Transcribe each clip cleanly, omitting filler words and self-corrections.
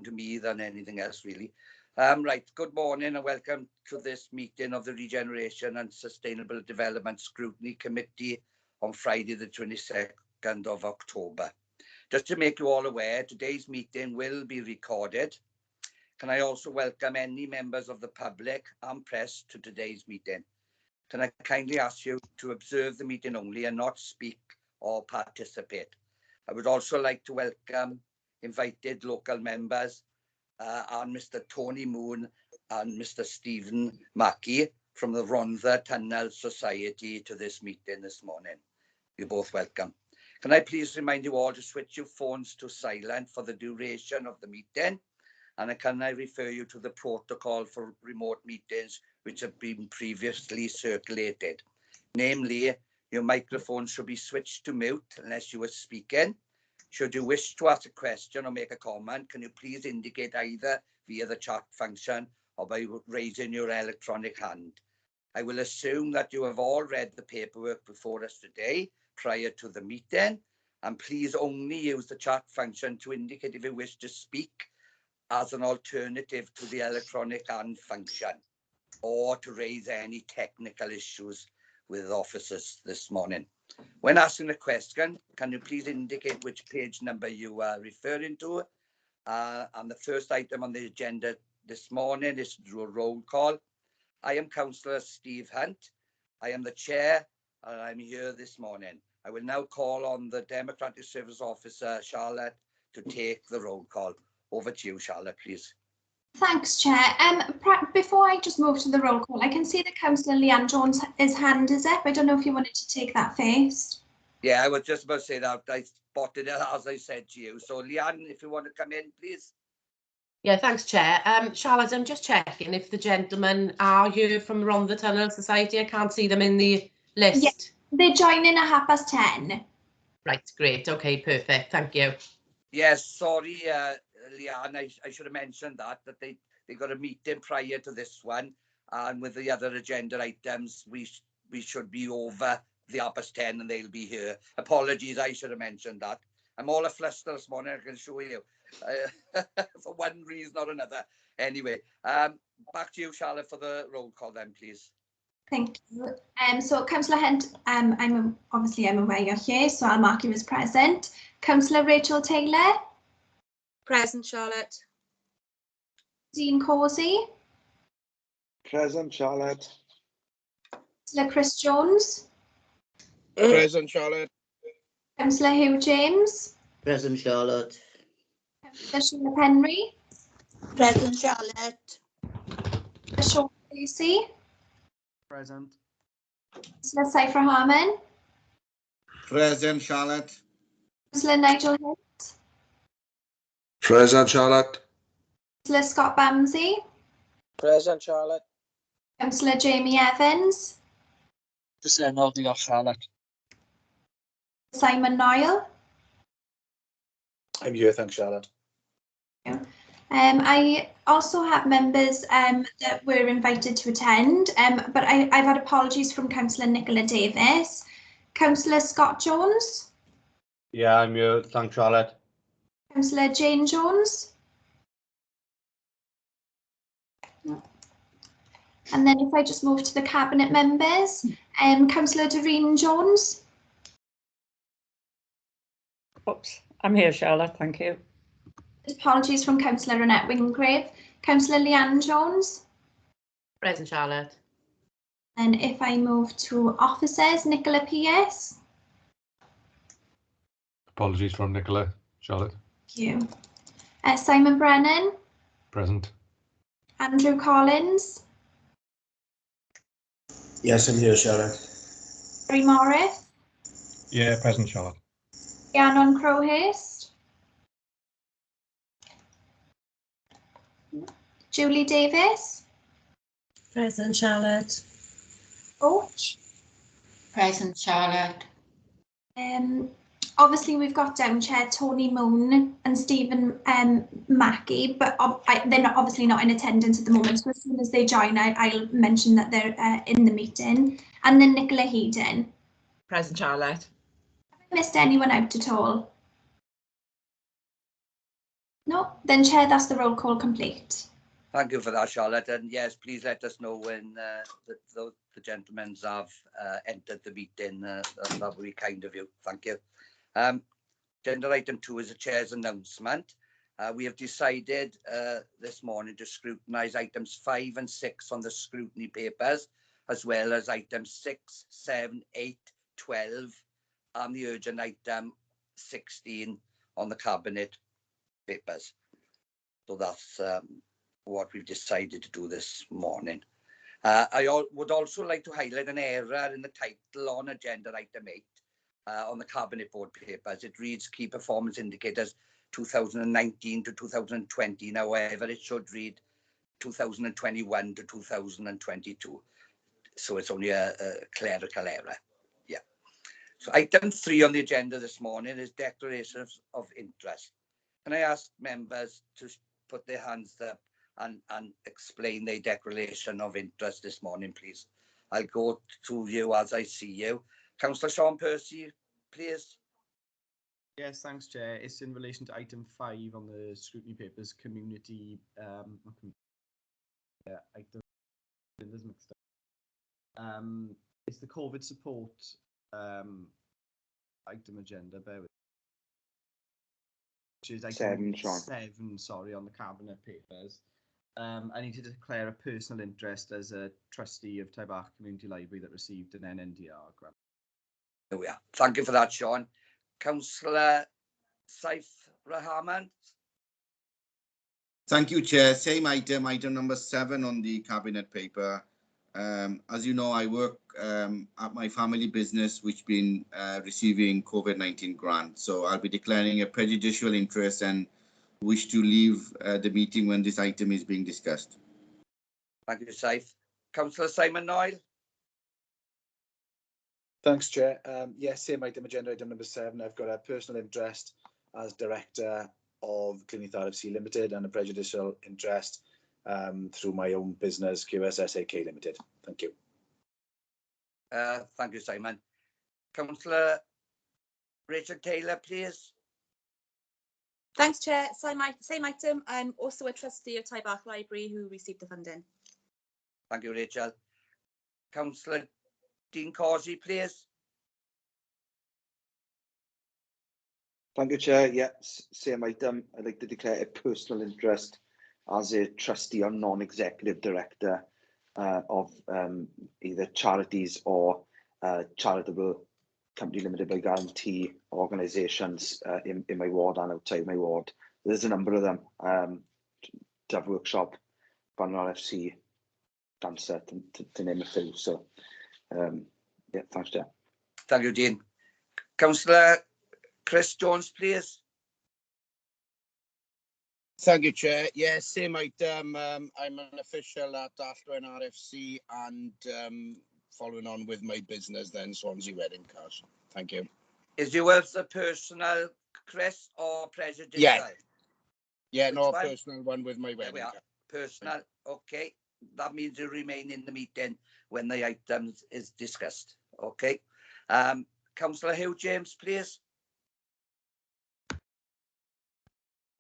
to me than anything else, really. Right, good morning and welcome to this meeting of the Regeneration and Sustainable Development Scrutiny Committee on Friday the 22nd of October. Just to make you all aware, today's meeting will be recorded. Can I also welcome any members of the public and press to today's meeting? Can I kindly ask you to observe the meeting only and not speak or participate? I would also like to welcome invited local members and Mr. Tony Moon and Mr. Stephen Mackey from the Rhondda Tunnel Society to this meeting this morning. You're both welcome. Can I please remind you all to switch your phones to silent for the duration of the meeting? And can I refer you to the protocol for remote meetings which have been previously circulated? Namely, your microphone should be switched to mute unless you are speaking. Should you wish to ask a question or make a comment, can you please indicate either via the chat function or by raising your electronic hand? I will assume that you have all read the paperwork before us today prior to the meeting, and please only use the chat function to indicate if you wish to speak as an alternative to the electronic hand function, or to raise any technical issues with officers this morning. When asking a question, can you please indicate which page number you are referring to? And the first item on the agenda this morning is to do a roll call. I am Councillor Steve Hunt. I am the chair and I'm here this morning. I will now call on the Democratic Service Officer, Charlotte, to take the roll call. Over to you, Charlotte, please. Thanks, Chair. Before I just move to the roll call, I can see that Councillor Leanne Jones' hand is up. I don't know if you wanted to take that first. Yeah, I was just about to say that. I spotted it as I said to you. So, Leanne, if you want to come in, please. Yeah, thanks, Chair. Charlotte, I'm just checking if the gentlemen are here from Rhondda Tunnel Society. I can't see them in the list. Yeah, they're joining at 10:30. Right, great. Okay, perfect. Thank you. Yes, sorry, Leanne, I should have mentioned that they got a meeting prior to this one, and with the other agenda items, we should be over the 10:30 and they'll be here. Apologies, I should have mentioned that. I'm all a fluster this morning, I can show you, for one reason or another. Anyway, back to you, Charlotte, for the roll call then, please. Thank you. So, Councillor Hunt, I'm aware you're here, so I'll mark you as present. Councillor Rachel Taylor. Present, Charlotte. Dean Causey. Present, Charlotte. Councillor Chris Jones. Present, Charlotte. Councillor Hugh James. Present, Charlotte. Councillor Sheila Penry. Present, Charlotte. Sean Casey. Present. Councillor Cypher Harmon. Present, Charlotte. Councillor Nigel Hitt. Present, Charlotte. Councillor Scott Bamsey. Present, Charlotte. Councillor Jamie Evans. Present, Charlotte. Simon Noyle. I'm here, thanks, Charlotte. I also have members that were invited to attend, but I've had apologies from Councillor Nicola Davis. Councillor Scott Jones. Yeah, I'm here, thanks, Charlotte. Councillor Jane Jones. And then if I just move to the Cabinet members, Councillor Doreen Jones. Oops, I'm here, Charlotte, thank you. Apologies from Councillor Annette Wingrave. Councillor Leanne Jones. Present, Charlotte. And if I move to officers, Nicola P.S. Apologies from Nicola, Charlotte. Thank you. Simon Brennan. Present. Andrew Collins. Yes, I'm here, Charlotte. Barry Morris. Yeah, present, Charlotte. Rhiannon Crowhurst. Julie Davis. Present, Charlotte. Coach. Present, Charlotte. Obviously, we've got Chair Tony Moon and Stephen Mackey, but they're obviously not in attendance at the moment. So as soon as they join, I'll mention that they're in the meeting. And then Nicola Heaton. Present, Charlotte. Have I missed anyone out at all? No, then Chair, that's the roll call complete. Thank you for that, Charlotte. And yes, please let us know when the gentlemen have entered the meeting. That would be kind of you. Thank you. Agenda item 2 is the Chair's announcement. We have decided this morning to scrutinise items 5 and 6 on the scrutiny papers, as well as items 6, 7, 8, 12, and the urgent item 16 on the cabinet papers. So that's what we've decided to do this morning. I would also like to highlight an error in the title on agenda item 8 on the cabinet board papers. It reads key performance indicators 2019 to 2020. Now, however, it should read 2021 to 2022. So it's only a clerical error. Yeah. So item 3 on the agenda this morning is declarations of interest. Can I ask members to put their hands up and explain their declaration of interest this morning, please? I'll go to you as I see you. Councillor Sean Percy, please. Yes, thanks, Chair. It's in relation to item 5 on the scrutiny papers, community item. Mixed up. It's the COVID support item agenda, bear with, which is item 7, sorry, on the cabinet papers. I need to declare a personal interest as a trustee of Talbot Community Library that received an NNDR grant. There we are. Thank you for that, Sean. Councillor Saif Rahman. Thank you, Chair. Same item number 7 on the cabinet paper. As you know, I work at my family business, which been receiving COVID-19 grant. So I'll be declaring a prejudicial interest and wish to leave the meeting when this item is being discussed. Thank you, Saif. Councillor Simon Noyle. Thanks, Chair. Yes, same item, agenda item number 7. I've got a personal interest as director of Neath RFC Limited and a prejudicial interest through my own business, QSSAK Limited. Thank you. Thank you, Simon. Councillor Richard Taylor, please. Thanks, Chair. Same item. I'm also a trustee of Talbot Library who received the funding. Thank you, Rachel. Councillor Dean Causey, please. Thank you, Chair. Yeah, same item. I'd like to declare a personal interest as a trustee or non-executive director of either charities or charitable company limited by guarantee organisations in my ward and outside my ward. There's a number of them. Dove Workshop, Banner RFC, Dancer, to name a few. So, yeah, thanks, Chair. Thank you, Dean. Councillor Chris Jones, please. Thank you, Chair. Yes, same item. I'm an official at Athlone RFC and following on with my business then, Swansea Wedding Cars. Thank you. Is yours a personal, Chris, or prejudicial? Yeah. Yeah, Which no, one? personal one with my wedding car. Personal, okay. That means you remain in the meeting when the item is discussed. Okay. Councillor Hugh James, please.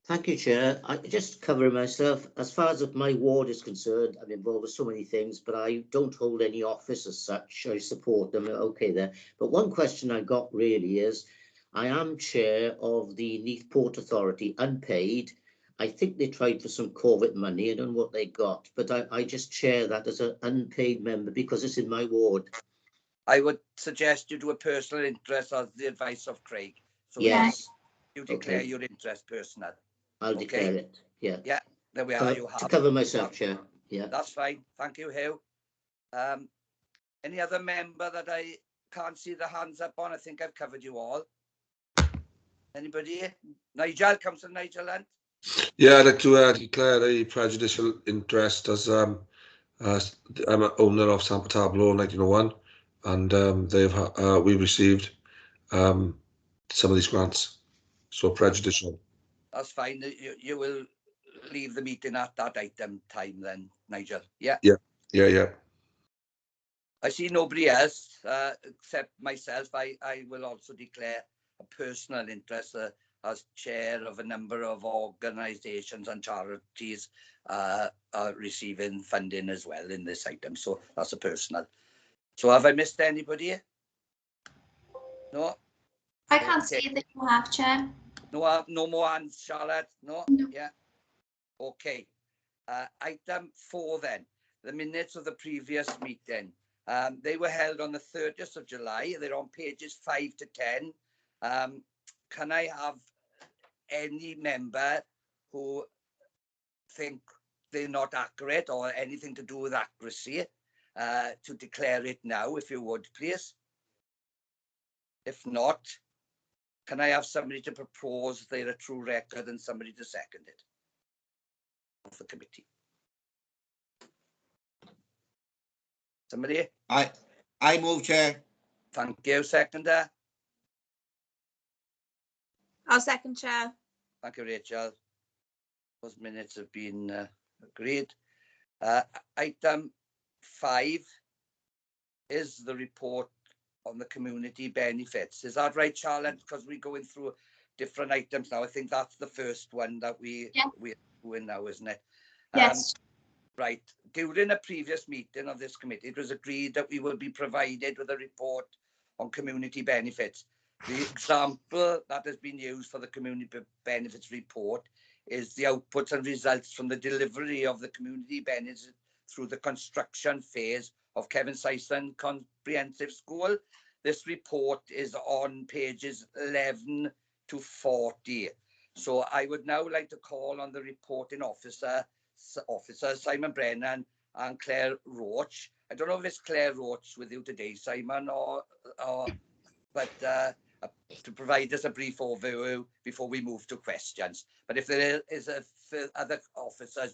Thank you, Chair. I just covering myself. As far as my ward is concerned, I'm involved with so many things, but I don't hold any office as such. I support them. Okay, there. But one question I got really is, I am chair of the Neath Port Authority, unpaid. I think they tried for some COVID money. I don't know what they got, but I just chair that as an unpaid member because it's in my ward. I would suggest you do a personal interest as the advice of Craig. So yes, you declare your interest personal. I'll declare it. Yeah. Yeah, there we are. You have to cover myself, Chair. Yeah. That's fine. Thank you, Hugh. Any other member that I can't see the hands up on? I think I've covered you all. Anybody? Nigel, Councillor Nigel Hunt. Yeah, I'd like to declare a prejudicial interest as I'm an owner of San Tableau 1901, and we received some of these grants, so prejudicial. That's fine. You will leave the meeting at that item time then, Nigel. Yeah. Yeah. I see nobody else except myself. I will also declare a personal interest as chair of a number of organisations and charities are receiving funding as well in this item. So that's a personal. So have I missed anybody? No? I can't see that you have, Chair. No more hands, Charlotte? No? Yeah. Okay. Item 4 then. The minutes of the previous meeting. They were held on the 30th of July. They're on pages 5 to 10. Can I have any member who think they're not accurate or anything to do with accuracy to declare it now, if you would, please? If not, can I have somebody to propose they're a true record and somebody to second it of the committee? Somebody? I move, Chair. Thank you. Seconder? I'll second, Chair. Thank you, Rachel. Those minutes have been agreed. Item 5 is the report on the community benefits. Is that right, Charlotte? Because we're going through different items now. I think that's the first one that we're doing now, isn't it? Yes. Right. During a previous meeting of this committee, it was agreed that we will be provided with a report on community benefits. The example that has been used for the community benefits report is the outputs and results from the delivery of the community benefits through the construction phase of Kevin Syson Comprehensive School. This report is on pages 11 to 40. So I would now like to call on the reporting officers Simon Brennan and Claire Roach. I don't know if it's Claire Roach with you today, Simon, but to provide us a brief overview before we move to questions. But if there is other officers,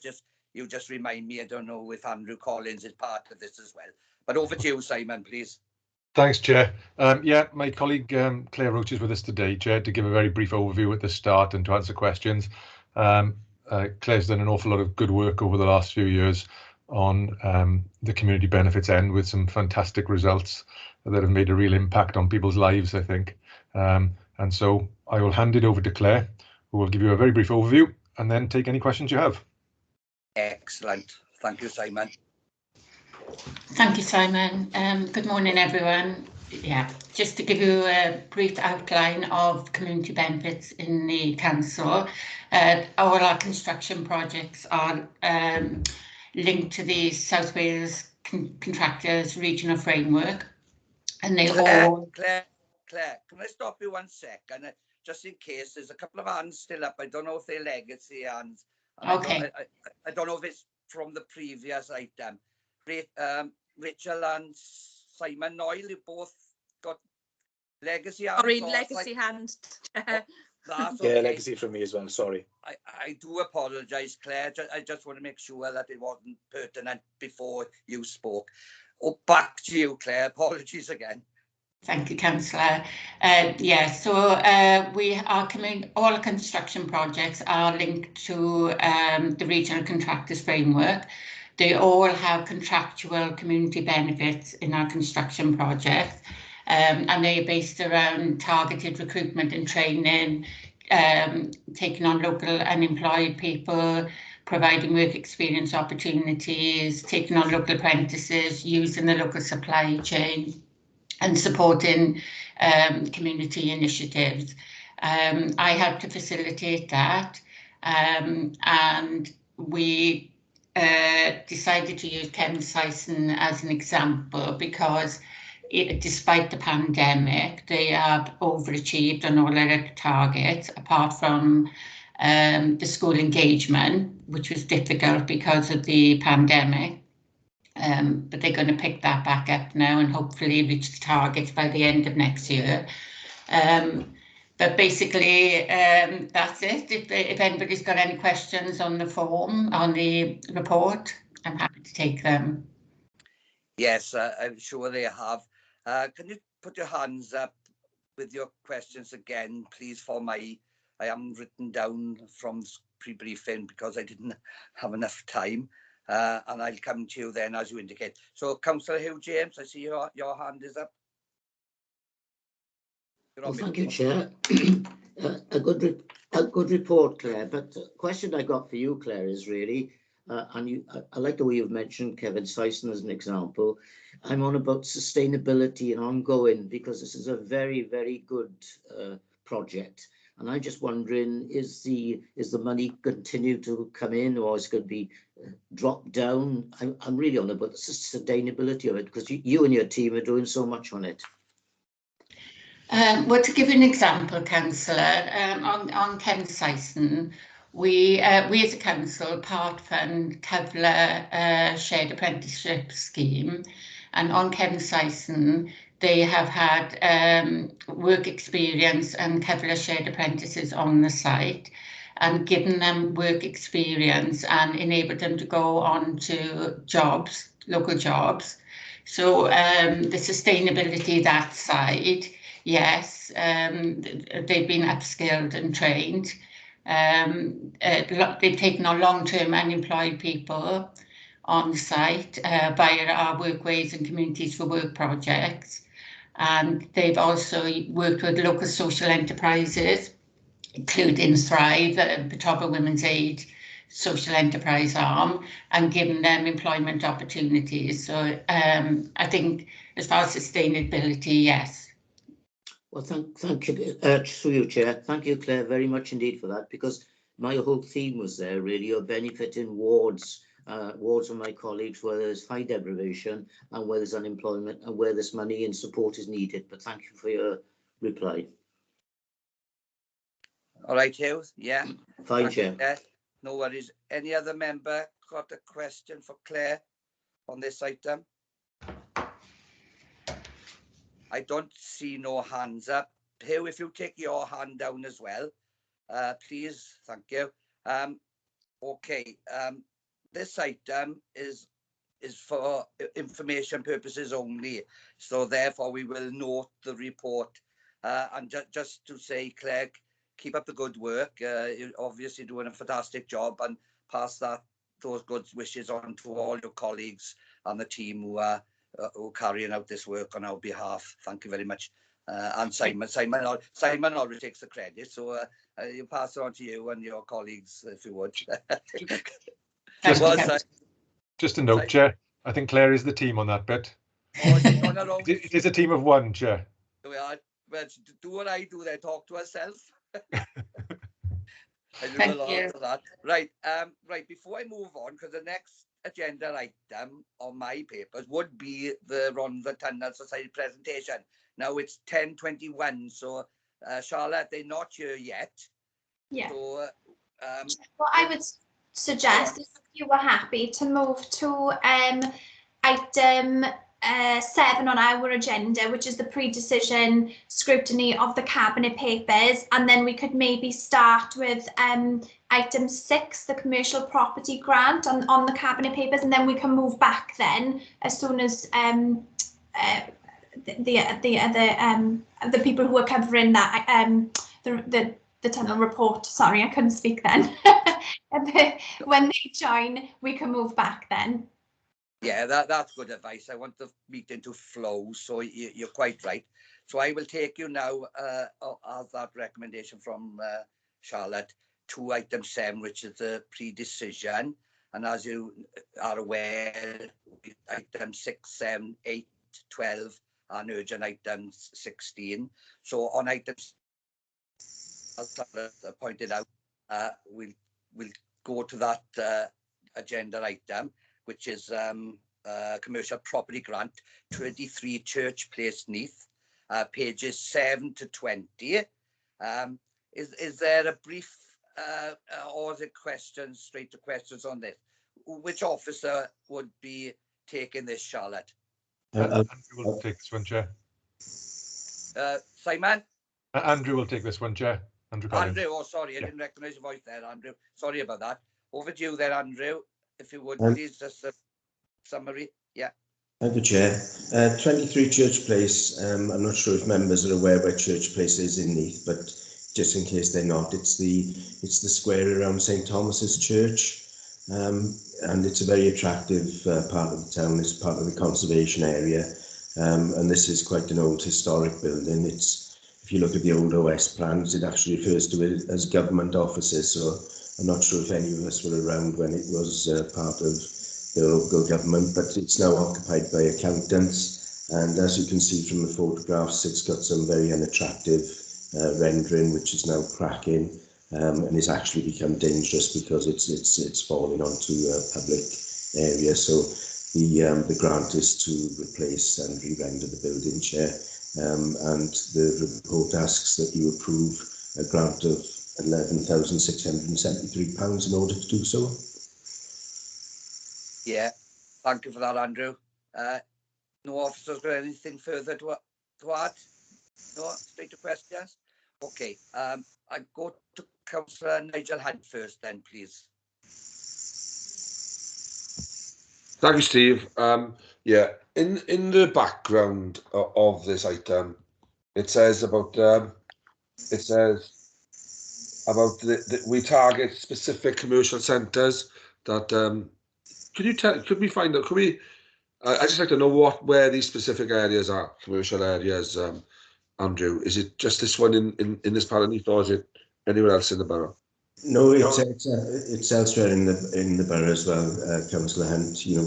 you just remind me. I don't know if Andrew Collins is part of this as well. But over to you, Simon, please. Thanks, Chair. Yeah, my colleague Claire Roach is with us today, Chair, to give a very brief overview at the start and to answer questions. Claire's done an awful lot of good work over the last few years on the community benefits end with some fantastic results that have made a real impact on people's lives, I think. And so I will hand it over to Claire, who will give you a very brief overview and then take any questions you have. Excellent. Thank you, Simon. Thank you, Simon. Good morning, everyone. Yeah, just to give you a brief outline of community benefits in the council. All our construction projects are linked to the South Wales Contractors Regional Framework, and they all... Claire, can I stop you 1 second? Just in case, there's a couple of hands still up. I don't know if they're legacy hands. Okay. I don't know if it's from the previous item. Rachel and Simon Noyle, you both got legacy hands. Sorry, legacy hand. That's okay. Yeah, legacy from me as well, sorry. I do apologise, Claire. I just want to make sure that it wasn't pertinent before you spoke. Oh, back to you, Claire. Apologies again. Thank you, Councillor. Yeah, so all our construction projects are linked to the Regional Contractors Framework. They all have contractual community benefits in our construction projects, and they're based around targeted recruitment and training, taking on local unemployed people, providing work experience opportunities, taking on local apprentices, using the local supply chain, and supporting community initiatives. I help to facilitate that, and we decided to use Kevin Syson as an example because despite the pandemic, they have overachieved on all their targets, apart from the school engagement, which was difficult because of the pandemic. But they're going to pick that back up now and hopefully reach the targets by the end of next year. But basically, that's it. If anybody's got any questions on the form, on the report, I'm happy to take them. Yes, I'm sure they have. Can you put your hands up with your questions again, please, I haven't written down from pre-briefing because I didn't have enough time. And I'll come to you then as you indicate. So, Councillor Hugh James, I see your hand is up. Well, thank you, Chair. A good report, Claire. But the question I got for you, Claire, is really, I like the way you've mentioned Kevin Syson as an example. I'm on about sustainability and ongoing, because this is a very, very good project. And I'm just wondering, is the money continue to come in, or is it going to be dropped down? I'm really on about the sustainability of it, because you and your team are doing so much on it. Well, to give an example, Councillor, on Kevin Syson, we as a council part fund Cyfle shared apprenticeship scheme, and on Kevin Syson they have had work experience and Cyfle shared apprentices on the site, and given them work experience and enabled them to go on to jobs, local jobs. So the sustainability that side, yes, they've been upskilled and trained. They've taken on long-term unemployed people on the site via our Workways and Communities for Work projects. And they've also worked with local social enterprises, including Thrive, Petobber Women's Aid social enterprise arm, and given them employment opportunities. So I think as far as sustainability, yes. Well, thank you, through you, Chair. Thank you, Claire, very much indeed for that, because my whole theme was there really of benefiting wards of my colleagues where there's high deprivation and where there's unemployment and where this money and support is needed. But thank you for your reply. All right, Hugh. Yeah. Fine, Chair. No worries. Any other member got a question for Claire on this item? I don't see no hands up. Hugh, if you take your hand down as well, please. Thank you. Okay. This item is for information purposes only, so therefore we will note the report. And just to say, Claire, keep up the good work. You're obviously doing a fantastic job, and pass those good wishes on to all your colleagues and the team who are carrying out this work on our behalf. Thank you very much. And Simon already takes the credit, so you pass it on to you and your colleagues if you would. Just a note, Chair. I think Claire is the team on that bit. Oh, on her own. It is a team of one, Chair. Well, do what I do there, talk to herself. I do a lot of that. Right, right, before I move on, because the next agenda item on my papers would be the Rhondda Tunnel Society presentation. Now it's 10:21, so Charlotte, they're not here yet. Yeah. So, what I would suggest, if you were happy, to move to item 7 on our agenda, which is the pre-decision scrutiny of the Cabinet papers, and then we could maybe start with item 6, the commercial property grant on the Cabinet papers, and then we can move back then as soon as the people who are covering that the tunnel report. Sorry, I couldn't speak then. When they join, we can move back then. Yeah, that's good advice. I want the meeting to flow, so you're quite right. So I will take you now, as that recommendation from Charlotte, to item 7, which is the pre-decision. And as you are aware, item 6, 7, 8, 12 and urgent items 16. So on items, as Charlotte pointed out, we'll go to that agenda item, which is commercial property grant, 23 Church Place, Neath, pages 7 to 20. Is there a brief or is it questions, straight to questions on this? Which officer would be taking this, Charlotte? Andrew will take this one, Chair. Simon? Andrew will take this one, Chair. Andrew Collins. Andrew, oh sorry, I didn't recognise your voice there, Andrew. Sorry about that. Over to you there, Andrew. If you would, please, just a summary. Yeah. Thank you, Chair. 23 Church Place. I'm not sure if members are aware where Church Place is in Neath, but just in case they're not, it's the square around St Thomas's Church, and it's a very attractive part of the town. It's part of the conservation area, and this is quite an old historic building. It's if you look at the old OS plans, it actually refers to it as government offices. So I'm not sure if any of us were around when it was part of the local government, but it's now occupied by accountants. And as you can see from the photographs, it's got some very unattractive rendering, which is now cracking, and it's actually become dangerous because it's falling onto a public area. So the grant is to replace and re-render the building, Chair. And the report asks that you approve a grant of £11,673 in order to do so. Yeah, thank you for that, Andrew. No officers got anything further to add? No, straight to questions? Okay, I go to Councillor Nigel Hunt first then, please. Thank you, Steve. Yeah, in the background of this item, it says about we target specific commercial centres that could we find out, could we I just like to know where these specific areas are, commercial areas, Andrew. Is it just this one in this part of Neath, or is it anywhere else in the borough? No, it's elsewhere in the borough as well, Councillor Hunt. You know,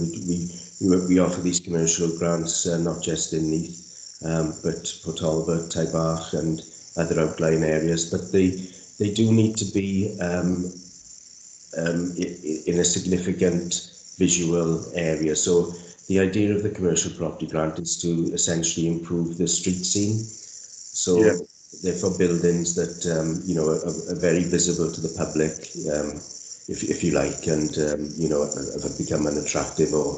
we offer these commercial grants not just in Neath, but for Talbot, Talbot, and other outlying areas. But they do need to be in a significant visual area. So the idea of the commercial property grant is to essentially improve the street scene. So yeah, therefore buildings that you know are very visible to the public, if you like, and you know have become unattractive or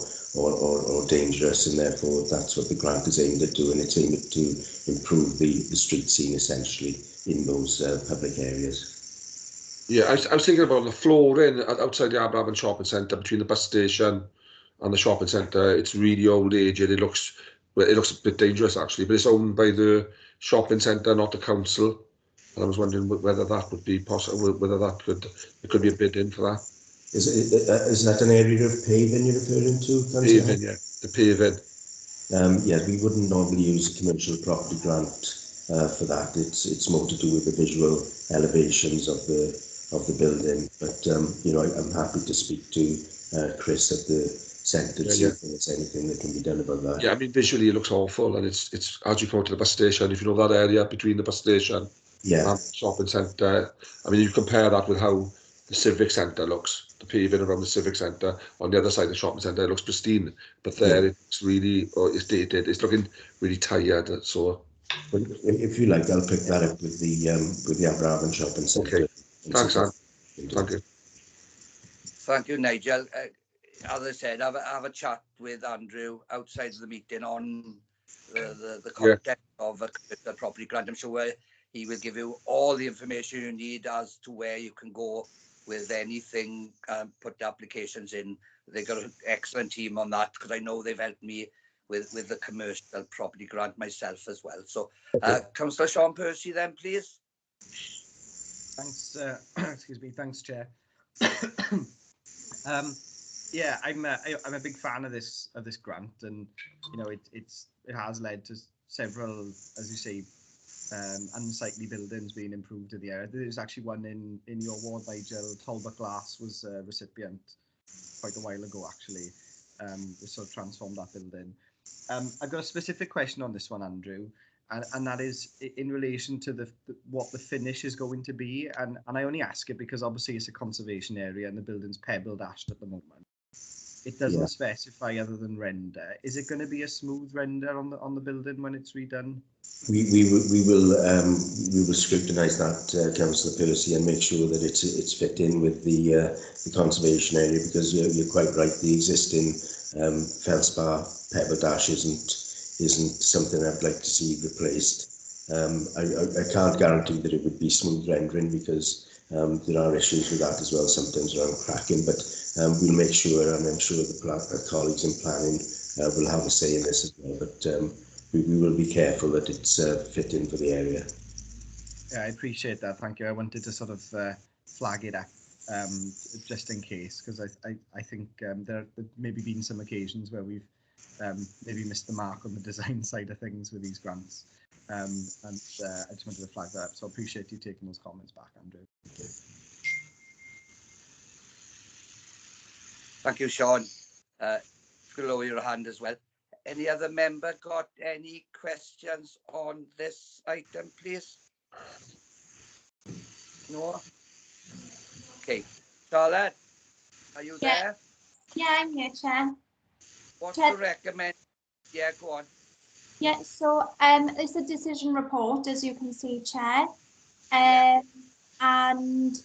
dangerous, and therefore that's what the grant is aimed at doing. It's aimed at to improve the street scene essentially in those public areas. Yeah, I was thinking about the flooring outside the Aberafan shopping centre between the bus station and the shopping centre. It's really old aged. It looks a bit dangerous actually, but it's owned by the shopping centre, not the council. And I was wondering whether that would be possible, whether there could be a bid in for that. Is that an area of paving you're referring to? Paving, yeah, the paving. Yeah, we wouldn't normally use a commercial property grant for that. It's more to do with the visual elevations of the building. But you know, I'm happy to speak to Chris at the centre to see if there's anything that can be done about that. Yeah, I mean visually it looks awful, and it's as you come to the bus station. If you know that area between the bus station and the shopping centre, I mean you compare that with how the civic centre looks. The paving around the civic centre on the other side of the shopping centre, it looks pristine, but there it's really it's dated. It's looking really tired. So, if you like, I'll pick that up with the Aberafan shopping centre. Okay, thanks, Anne. Thank you. Thank you, Nigel. As I said, have a chat with Andrew outside of the meeting on the content of the property grant. I'm sure he will give you all the information you need as to where you can go with anything, put the applications in. They've got an excellent team on that, because I know they've helped me with the commercial property grant myself as well. So, Councillor Sean Percy then, please. Thanks, excuse me, thanks, Chair. Yeah, I'm a big fan of this grant, and you know it has led to several, as you say, unsightly buildings being improved in the area. There's actually one in your ward, Nigel. Talbot Glass was a recipient quite a while ago, actually. We sort of transformed that building. I've got a specific question on this one, Andrew, and that is in relation to what the finish is going to be. And I only ask it because obviously it's a conservation area and the building's pebble dashed at the moment. It doesn't specify other than render. Is it going to be a smooth render on the building when it's redone? We will scrutinise that, Councillor Percy, and make sure that it's fit in with the conservation area, because you're quite right. The existing feldspar pebble dash isn't something I'd like to see replaced. I can't guarantee that it would be smooth rendering, because there are issues with that as well, sometimes around cracking, but we'll make sure, and I'm sure the colleagues in planning will have a say in this as well, but we will be careful that it's fit in for the area. Yeah, I appreciate that, thank you. I wanted to sort of flag it up just in case, because I think there have maybe been some occasions where we've maybe missed the mark on the design side of things with these grants. I just wanted to flag that up. So I appreciate you taking those comments back, Andrew. Thank you. Thank you, Sean. Lower your hand as well. Any other member got any questions on this item, please? No? Okay. Charlotte, are you there? Yeah, I'm here, Chair. What's Chair. the recommend? Yeah, go on. Yeah, so it's a decision report, as you can see, Chair. And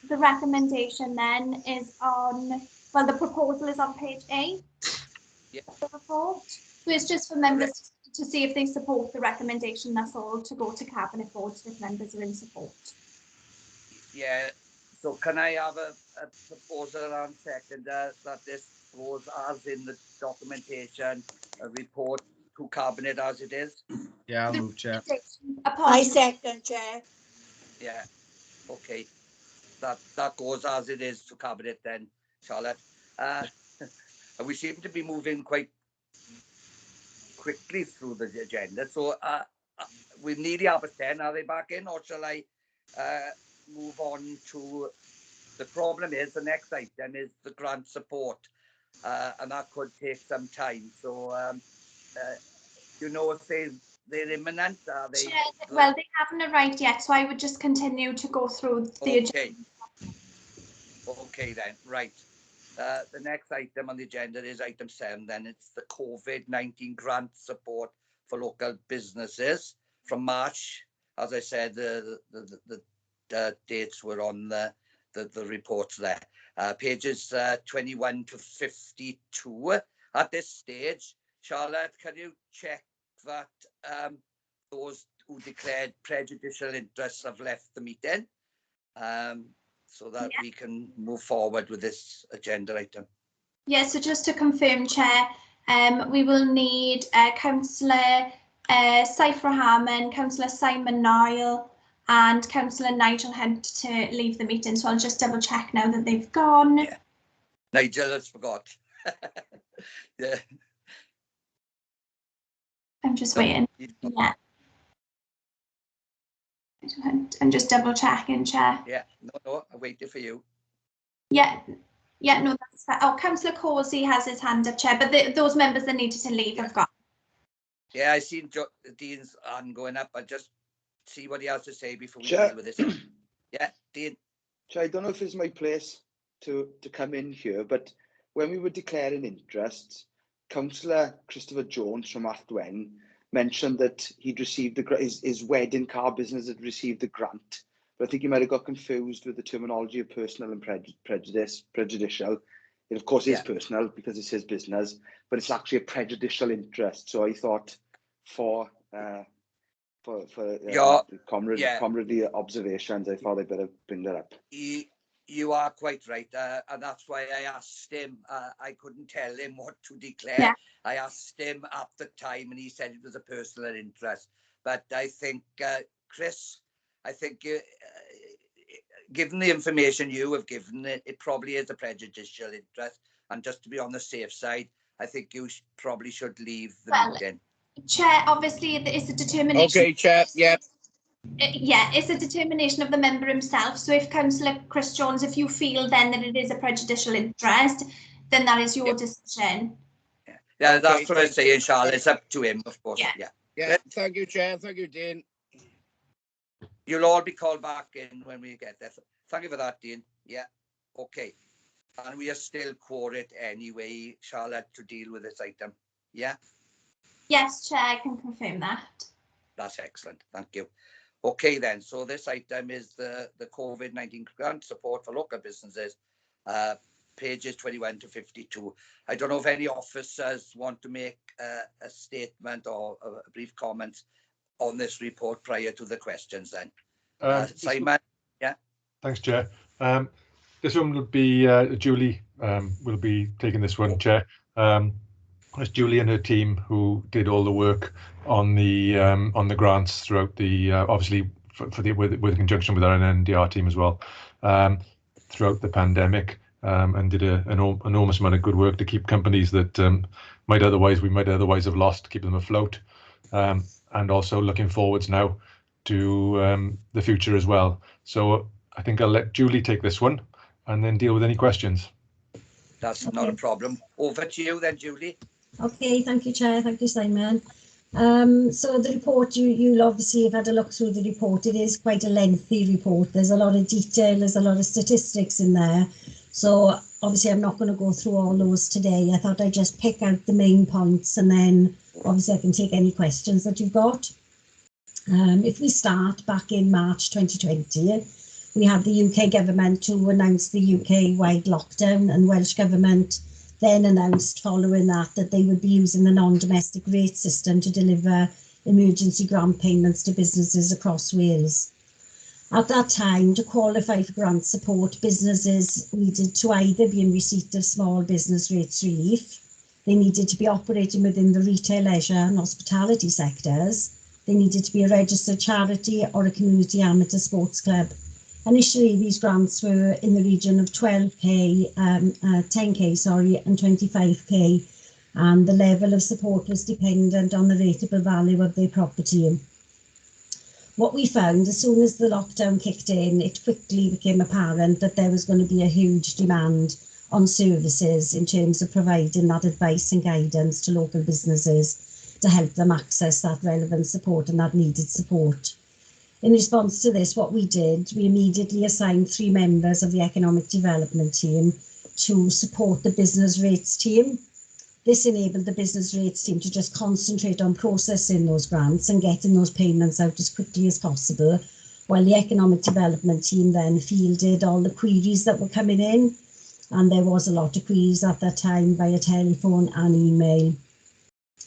the recommendation then is on, well, the proposal is on page 8 of the report. So it's just for members to see if they support the recommendation, that's all, to go to Cabinet Boards if members are in support. Yeah, so can I have a proposal on second that this goes as in the documentation, a report to Cabinet as it is? Yeah, I'll move, Chair. I second, Chair. Yeah, okay. That goes as it is to Cabinet then, Charlotte. And we seem to be moving quite quickly through the agenda. So we nearly half past 10. Are they back in, or shall I move on to the problem? Is the next item is the grant support, and that could take some time. So you know, if they're imminent, are they? Well, they haven't arrived yet, so I would just continue to go through the agenda. Okay then, right. The next item on the agenda is item 7. Then it's the COVID-19 grant support for local businesses from March. As I said, the dates were on the reports there. Pages 21 to 52. At this stage, Charlotte, can you check that those who declared prejudicial interests have left the meeting? So that we can move forward with this agenda item. Yeah, so just to confirm, Chair, we will need Councillor Cypher Harmon, Councillor Simon Niall and Councillor Nigel Hunt to leave the meeting. So I'll just double check now that they've gone. Yeah. Nigel has forgot. Yeah. I'm just waiting. Yeah. I'm just double checking, Chair. Yeah, no, I waited for you. Yeah, no, that's fair. Oh, Councillor Causey has his hand up, Chair, but those members that needed to leave have got. Yeah, I seen Dean's hand going up. I just see what he has to say before we Chair. deal with this. Yeah, Dean. Chair, I don't know if it's my place to come in here, but when we were declaring interests, Councillor Christopher Jones from Athwen mentioned that he'd received his wedding car business had received the grant, but I think he might have got confused with the terminology of personal and prejudicial. It of course is personal because it's his business, but it's actually a prejudicial interest. So I thought for comradely observations, I thought I better bring that up. You are quite right, and that's why I asked him. I couldn't tell him what to declare. Yeah. I asked him at the time, and he said it was a personal interest. But I think, Chris, given the information you have given, it probably is a prejudicial interest. And just to be on the safe side, I think you probably should leave the meeting. Chair, obviously, it's a determination. Okay, Chair. Yeah. Yeah, it's a determination of the member himself. So if Councillor Chris Jones, if you feel then that it is a prejudicial interest, then that is your decision. Yeah, that's what I'm saying, Charlotte. It's up to him, of course. Yeah. Thank you, Chair. Thank you, Dean. You'll all be called back in when we get there. Thank you for that, Dean. Yeah. Okay. And we are still quorate anyway, Charlotte, to deal with this item. Yeah? Yes, Chair, I can confirm that. That's excellent. Thank you. Okay, then. So this item is the COVID-19 grant support for local businesses, pages 21 to 52. I don't know if any officers want to make a statement or a brief comment on this report prior to the questions then. Simon? Yeah. Thanks, Chair. This one will be Julie will be taking this one, Chair. It's Julie and her team who did all the work on the grants throughout the obviously with conjunction with our NDR team as well throughout the pandemic. and did an enormous amount of good work to keep companies that we might otherwise have lost, keep them afloat, and also looking forwards now to the future as well. So I think I'll let Julie take this one and then deal with any questions. That's not a problem. Over to you then, Julie. Okay, thank you, Chair. Thank you, Simon. So the report, you'll obviously have had a look through the report. It is quite a lengthy report. There's a lot of detail, there's a lot of statistics in there. So obviously I'm not going to go through all those today. I thought I'd just pick out the main points, and then obviously I can take any questions that you've got. If we start back in March 2020, we had the UK government to announce the UK-wide lockdown, and Welsh government then announced following that they would be using the non-domestic rate system to deliver emergency grant payments to businesses across Wales. At that time, to qualify for grant support, businesses needed to either be in receipt of small business rates relief, they needed to be operating within the retail, leisure and hospitality sectors, they needed to be a registered charity or a community amateur sports club. Initially, these grants were in the region of 12k, 10k, sorry, and 25k, and the level of support was dependent on the rateable value of their property. What we found, as soon as the lockdown kicked in, it quickly became apparent that there was going to be a huge demand on services in terms of providing that advice and guidance to local businesses to help them access that relevant support and that needed support. In response to this, what we did, we immediately assigned 3 members of the economic development team to support the business rates team. This enabled the business rates team to just concentrate on processing those grants and getting those payments out as quickly as possible, while the economic development team then fielded all the queries that were coming in. And there was a lot of queries at that time via telephone and email.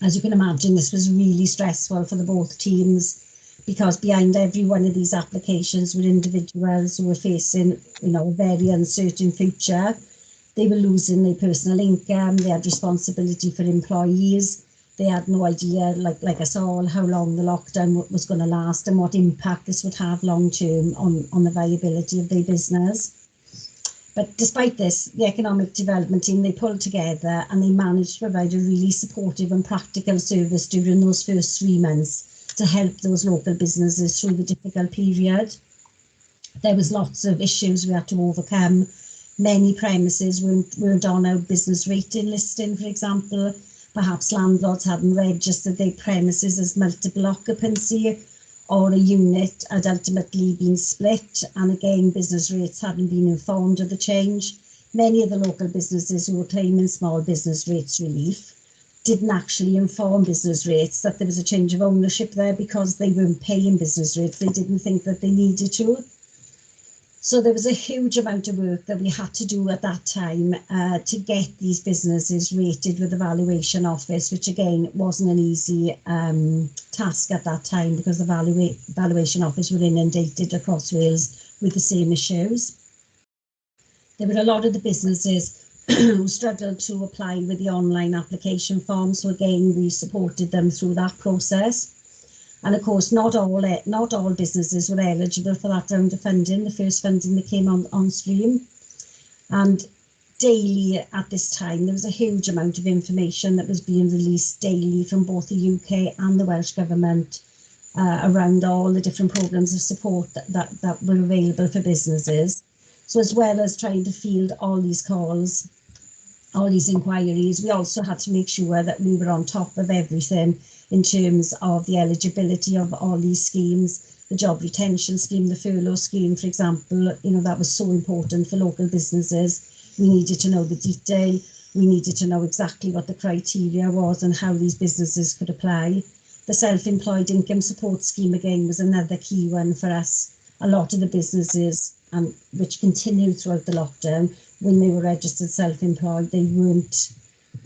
As you can imagine, this was really stressful for the both teams, because behind every one of these applications were individuals who were facing, a very uncertain future. They were losing their personal income, they had responsibility for employees, they had no idea, like us all, how long the lockdown was going to last and what impact this would have long term on the viability of their business. But despite this, the economic development team, they pulled together and they managed to provide a really supportive and practical service during those first 3 months to help those local businesses through the difficult period. There was lots of issues we had to overcome. Many premises weren't on our business rating listing, for example. Perhaps landlords hadn't registered their premises as multiple occupancy, or a unit had ultimately been split, and again business rates hadn't been informed of the change. Many of the local businesses who were claiming small business rates relief didn't actually inform business rates that there was a change of ownership there, because they weren't paying business rates. They didn't think that they needed to. So there was a huge amount of work that we had to do at that time to get these businesses rated with the Valuation Office, which again wasn't an easy task at that time, because the Valuation Office were inundated across Wales with the same issues. There were a lot of the businesses who struggled to apply with the online application form. So again, we supported them through that process. And of course, not all businesses were eligible for that round of funding, the first funding that came on stream. And daily at this time, there was a huge amount of information that was being released daily from both the UK and the Welsh Government around all the different programmes of support that were available for businesses. So as well as trying to field all these calls, all these inquiries, we also had to make sure that we were on top of everything in terms of the eligibility of all these schemes, the job retention scheme, the furlough scheme, for example. That was so important for local businesses. We needed to know the detail. We needed to know exactly what the criteria was and how these businesses could apply. The self-employed income support scheme, again, was another key one for us. A lot of the businesses, which continued throughout the lockdown, when they were registered self-employed, they weren't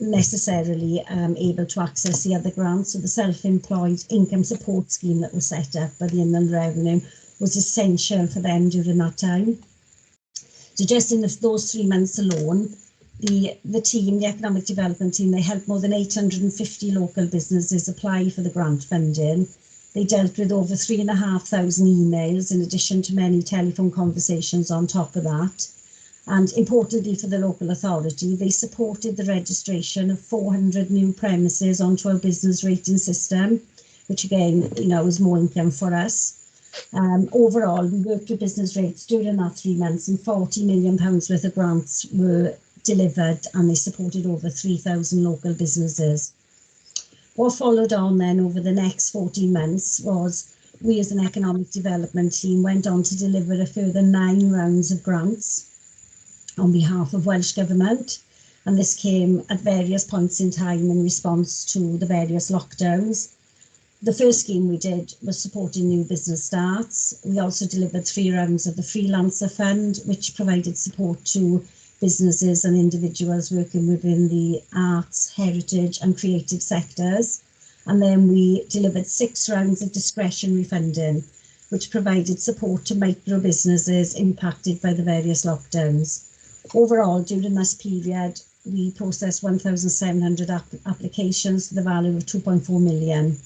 necessarily able to access the other grants. So the self-employed income support scheme that was set up by the Inland Revenue was essential for them during that time. So just in those 3 months alone, the economic development team, they helped more than 850 local businesses apply for the grant funding. They dealt with over 3,500 emails, in addition to many telephone conversations on top of that. And importantly for the local authority, they supported the registration of 400 new premises onto our business rating system, which again, you know, is more income for us. Overall, we worked with business rates during that 3 months, and £40 million worth of grants were delivered, and they supported over 3,000 local businesses. What followed on then over the next 14 months was we as an economic development team went on to deliver a further 9 rounds of grants on behalf of Welsh Government, and this came at various points in time in response to the various lockdowns. The first scheme we did was supporting new business starts. We also delivered 3 rounds of the Freelancer Fund, which provided support to businesses and individuals working within the arts, heritage and creative sectors. And then we delivered 6 rounds of discretionary funding, which provided support to micro businesses impacted by the various lockdowns. Overall, during this period, we processed 1,700 applications to the value of 2.4 million.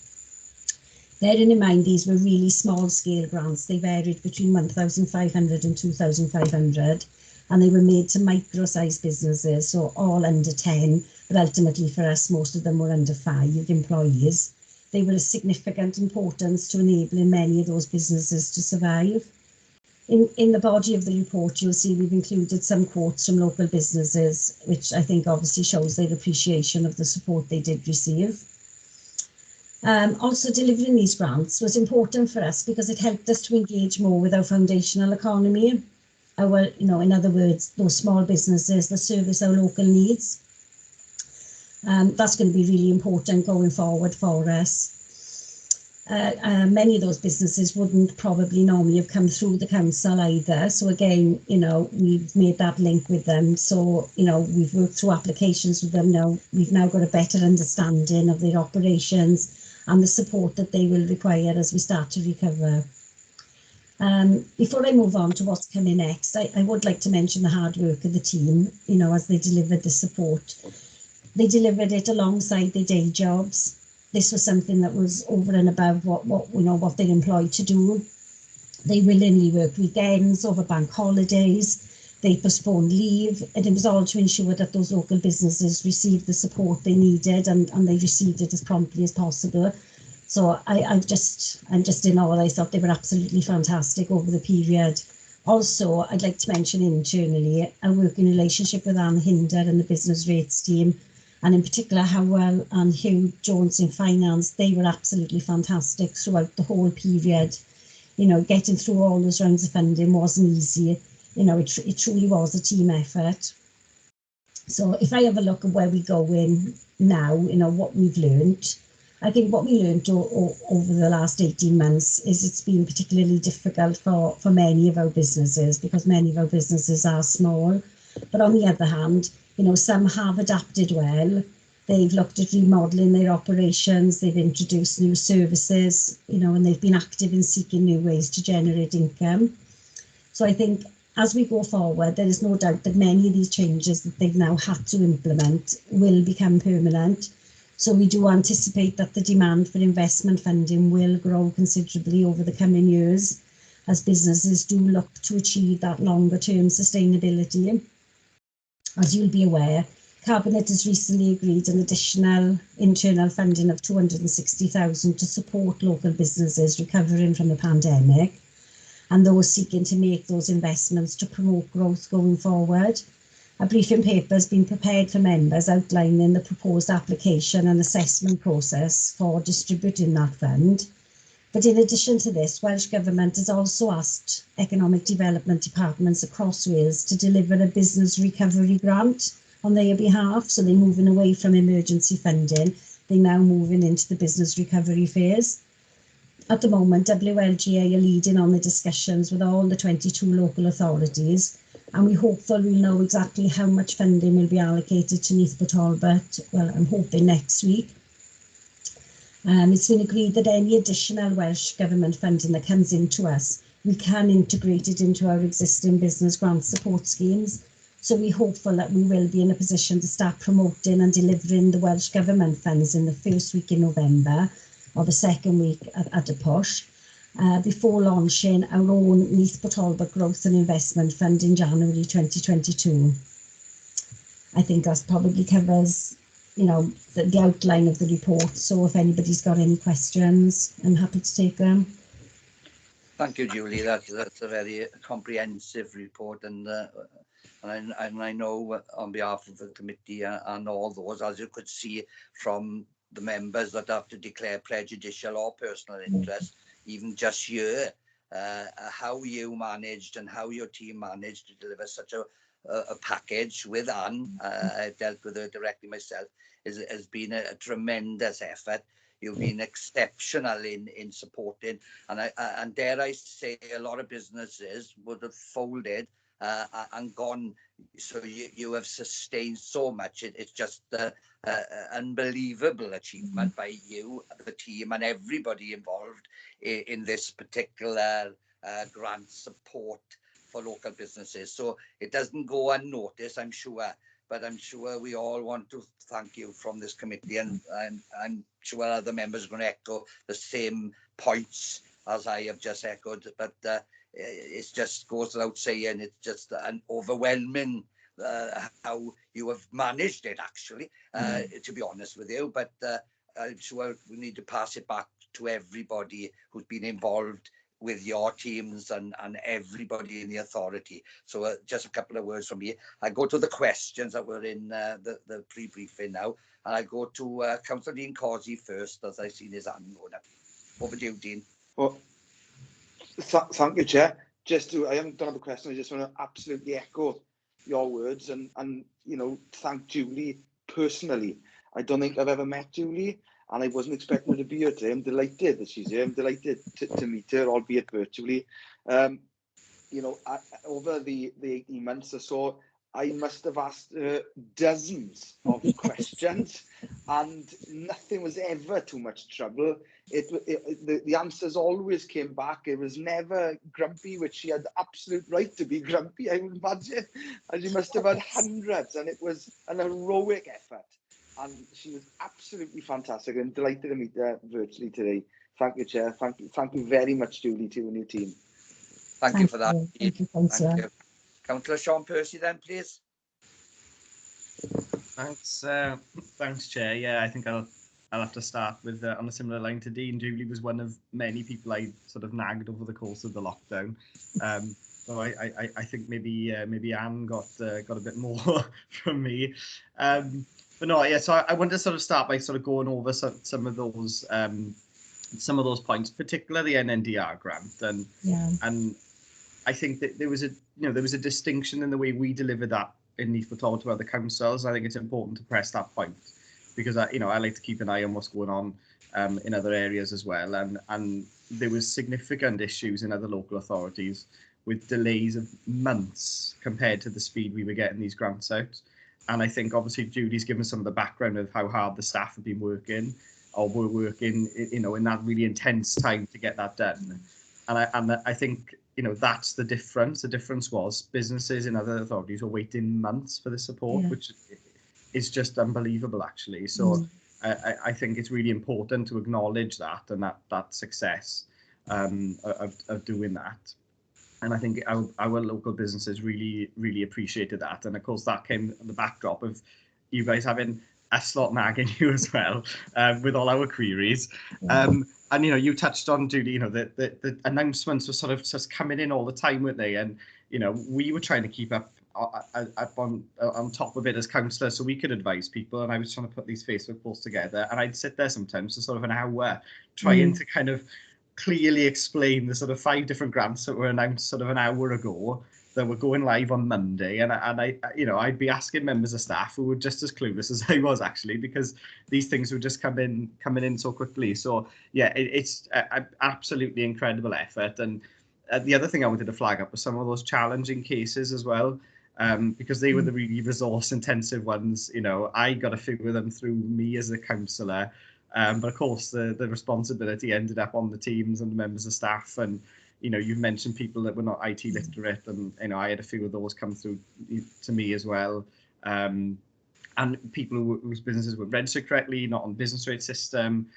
Bearing in mind these were really small scale grants, they varied between 1,500 and 2,500, and they were made to micro-sized businesses, so all under 10, but ultimately for us, most of them were under 5 employees. They were of significant importance to enabling many of those businesses to survive. In the body of the report, you'll see we've included some quotes from local businesses, which I think obviously shows their appreciation of the support they did receive. Also, delivering these grants was important for us because it helped us to engage more with our foundational economy. Our, you know, in other words, those small businesses that service our local needs. That's going to be really important going forward for us. Many of those businesses wouldn't probably normally have come through the council either. So again, you know, we've made that link with them. So, you know, we've worked through applications with them now. We've now got a better understanding of their operations and the support that they will require as we start to recover. Before I move on to what's coming next, I would like to mention the hard work of the team, you know, as they delivered the support. They delivered it alongside their day jobs. This was something that was over and above what they're employed to do. They willingly worked weekends, over bank holidays, they postponed leave, and it was all to ensure that those local businesses received the support they needed and they received it as promptly as possible. So I'm just in awe. I thought they were absolutely fantastic over the period. Also, I'd like to mention internally, a working relationship with Anne Hinder and the business rates team, and in particular Howell and Hugh Jones in finance. They were absolutely fantastic throughout the whole period. You know, getting through all those rounds of funding wasn't easy. You know, it truly was a team effort. So if I have a look at where we go in now, you know, what we've learned, I think what we learned over the last 18 months is it's been particularly difficult for many of our businesses, because many of our businesses are small. But on the other hand, you know, some have adapted well. They've looked at remodeling their operations, they've introduced new services, you know, and they've been active in seeking new ways to generate income. So I think as we go forward, there is no doubt that many of these changes that they've now had to implement will become permanent. So we do anticipate that the demand for investment funding will grow considerably over the coming years as businesses do look to achieve that longer term sustainability. As you'll be aware, Cabinet has recently agreed an additional internal funding of 260,000 to support local businesses recovering from the pandemic and those seeking to make those investments to promote growth going forward. A briefing paper has been prepared for members outlining the proposed application and assessment process for distributing that fund. But in addition to this, Welsh Government has also asked economic development departments across Wales to deliver a business recovery grant on their behalf. So they're moving away from emergency funding, they're now moving into the business recovery phase. At the moment, WLGA are leading on the discussions with all the 22 local authorities, and we're hopeful we'll know exactly how much funding will be allocated to Neath and Talbot. Well, I'm hoping next week. It's been agreed that any additional Welsh Government funding that comes into us, we can integrate it into our existing business grant support schemes. So we're hopeful that we will be in a position to start promoting and delivering the Welsh Government funds in the first week in November, or the second week at a push. before launching our own Neath Talbot Growth and Investment Fund in January 2022. I think that probably covers, you know, the outline of the report. So if anybody's got any questions, I'm happy to take them. Thank you, Julie. That's a very comprehensive report, and I know on behalf of the committee and all those, as you could see from the members that have to declare prejudicial or personal interest, even just here, how you managed and how your team managed to deliver such a package with Anne, I dealt with her directly myself, has been a tremendous effort. You've been exceptional in supporting, and dare I say, a lot of businesses would have folded and gone. So you have sustained so much. It's just unbelievable achievement by you, the team, and everybody involved in this particular grant support for local businesses. So it doesn't go unnoticed, I'm sure. But I'm sure we all want to thank you from this committee, and I'm sure other members are going to echo the same points as I have just echoed. But it just goes without saying, it's just an overwhelming how you have managed it, actually, to be honest with you. But I'm sure we need to pass it back to everybody who's been involved with your teams and everybody in the authority. So just a couple of words from me. I go to the questions that were in the pre-briefing now, and I go to Councillor Dean Causey first, as I've seen his hand going up. Over to you, Dean. Well, thank you, Chair. I haven't done the question. I just want to absolutely echo your words and you know, thank Julie personally. I don't think I've ever met Julie, and I wasn't expecting her to be here today. I'm delighted that she's here. I'm delighted to meet her, albeit virtually. You know, over the 18 months or so, I must have asked her dozens of questions, and nothing was ever too much trouble. The answers always came back. It was never grumpy, which she had absolute right to be grumpy, I would imagine. And she must have had hundreds, and it was an heroic effort. And she was absolutely fantastic. I'm delighted to meet her virtually today. Thank you, Chair. Thank you very much, Julie, to you and your team. Thank you for that. Thank you, Thank you. Councillor Sean Percy, then, please. Thanks, Chair. Yeah, I think I'll have to start with on a similar line to Dean. Julie was one of many people I sort of nagged over the course of the lockdown. So I think maybe Anne got a bit more from me. But no, yeah. So I wanted to sort of start by sort of going over some of those points, particularly the NNDR grant, and I think that there was a distinction in the way we delivered that in Neath Talbot to other councils. I think it's important to press that point, because I like to keep an eye on what's going on in other areas as well, and there was significant issues in other local authorities with delays of months compared to the speed we were getting these grants out. And I think obviously Julie's given some of the background of how hard the staff have been working, or were working, you know, in that really intense time to get that done. And I think, you know, that's the difference. The difference was businesses in other authorities were waiting months for the support, which is just unbelievable, actually. So I think it's really important to acknowledge that and that success of doing that. And I think our local businesses really, really appreciated that. And of course, that came on the backdrop of you guys having a slot nagging you as well with all our queries. And, you know, you touched on, Julie, you know, the announcements were sort of just coming in all the time, weren't they? And, you know, we were trying to keep up on top of it as councillors so we could advise people. And I was trying to put these Facebook posts together. And I'd sit there sometimes for sort of an hour trying to kind of clearly explain the sort of 5 different grants that were announced sort of an hour ago that were going live on Monday, and I you know, I'd be asking members of staff who were just as clueless as I was, actually, because these things were just coming in so quickly. So yeah, it's an absolutely incredible effort. And the other thing I wanted to flag up was some of those challenging cases as well, because they were the really resource intensive ones. You know, I got a few of them through me as a councillor. But of course, the responsibility ended up on the teams and the members of staff. And, you know, you've mentioned people that were not IT literate, and, you know, I had a few of those come through to me as well. And people whose businesses were registered correctly, not on the business rate system.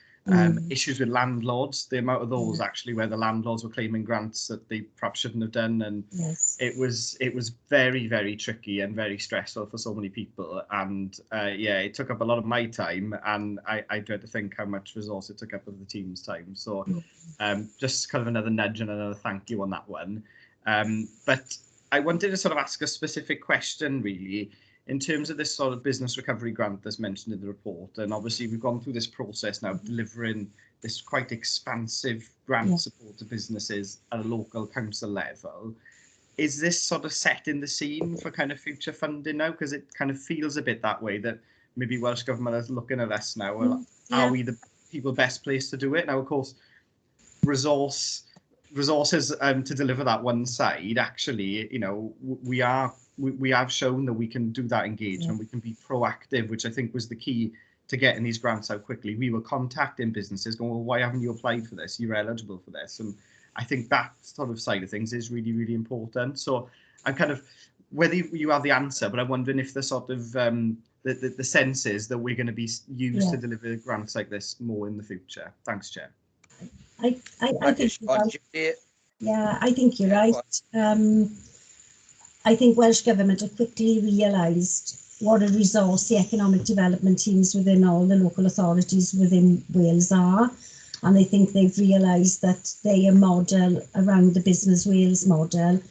Issues with landlords, the amount of those actually where the landlords were claiming grants that they perhaps shouldn't have done, and it was very, very tricky and very stressful for so many people. And yeah, it took up a lot of my time, and I dread to think how much resource it took up of the team's time. So just kind of another nudge and another thank you on that one. But I wanted to sort of ask a specific question, really, in terms of this sort of business recovery grant that's mentioned in the report. And obviously we've gone through this process now, delivering this quite expansive grant support to businesses at a local council level. Is this sort of setting the scene for kind of future funding now? Because it kind of feels a bit that way, that maybe Welsh Government is looking at us now. Well, are we the people best placed to do it? Now, of course, resources to deliver that one side, actually, you know, we have shown that we can do that engagement, we can be proactive, which I think was the key to getting these grants out quickly. We were contacting businesses going, well, why haven't you applied for this? You're eligible for this. And I think that sort of side of things is really, really important. So I'm kind of, whether you have the answer, but I'm wondering if the sort of the sense is that we're going to be used to deliver grants like this more in the future. Thanks, Chair. I think you're right. Yeah, I think you're right. I think Welsh Government have quickly realised what a resource the economic development teams within all the local authorities within Wales are. And I think they've realised that they are model around the Business Wales model.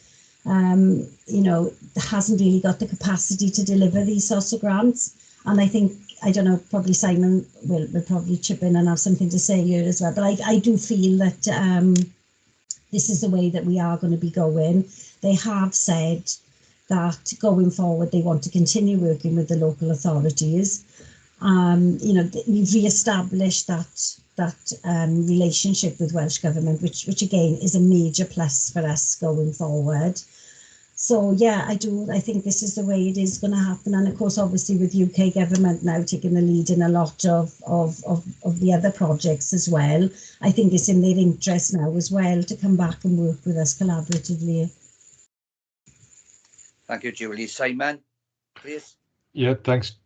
You know, hasn't really got the capacity to deliver these sorts of grants. And I think, I don't know, probably Simon will probably chip in and have something to say here as well. But I do feel that this is the way that we are going to be going. They have said that going forward, they want to continue working with the local authorities. You know, we've re-established that relationship with Welsh Government, which again is a major plus for us going forward. So yeah, I think this is the way it is going to happen. And of course, obviously with UK Government now taking the lead in a lot of the other projects as well, I think it's in their interest now as well to come back and work with us collaboratively. Thank you, Julie. Simon, please. Yeah, thanks,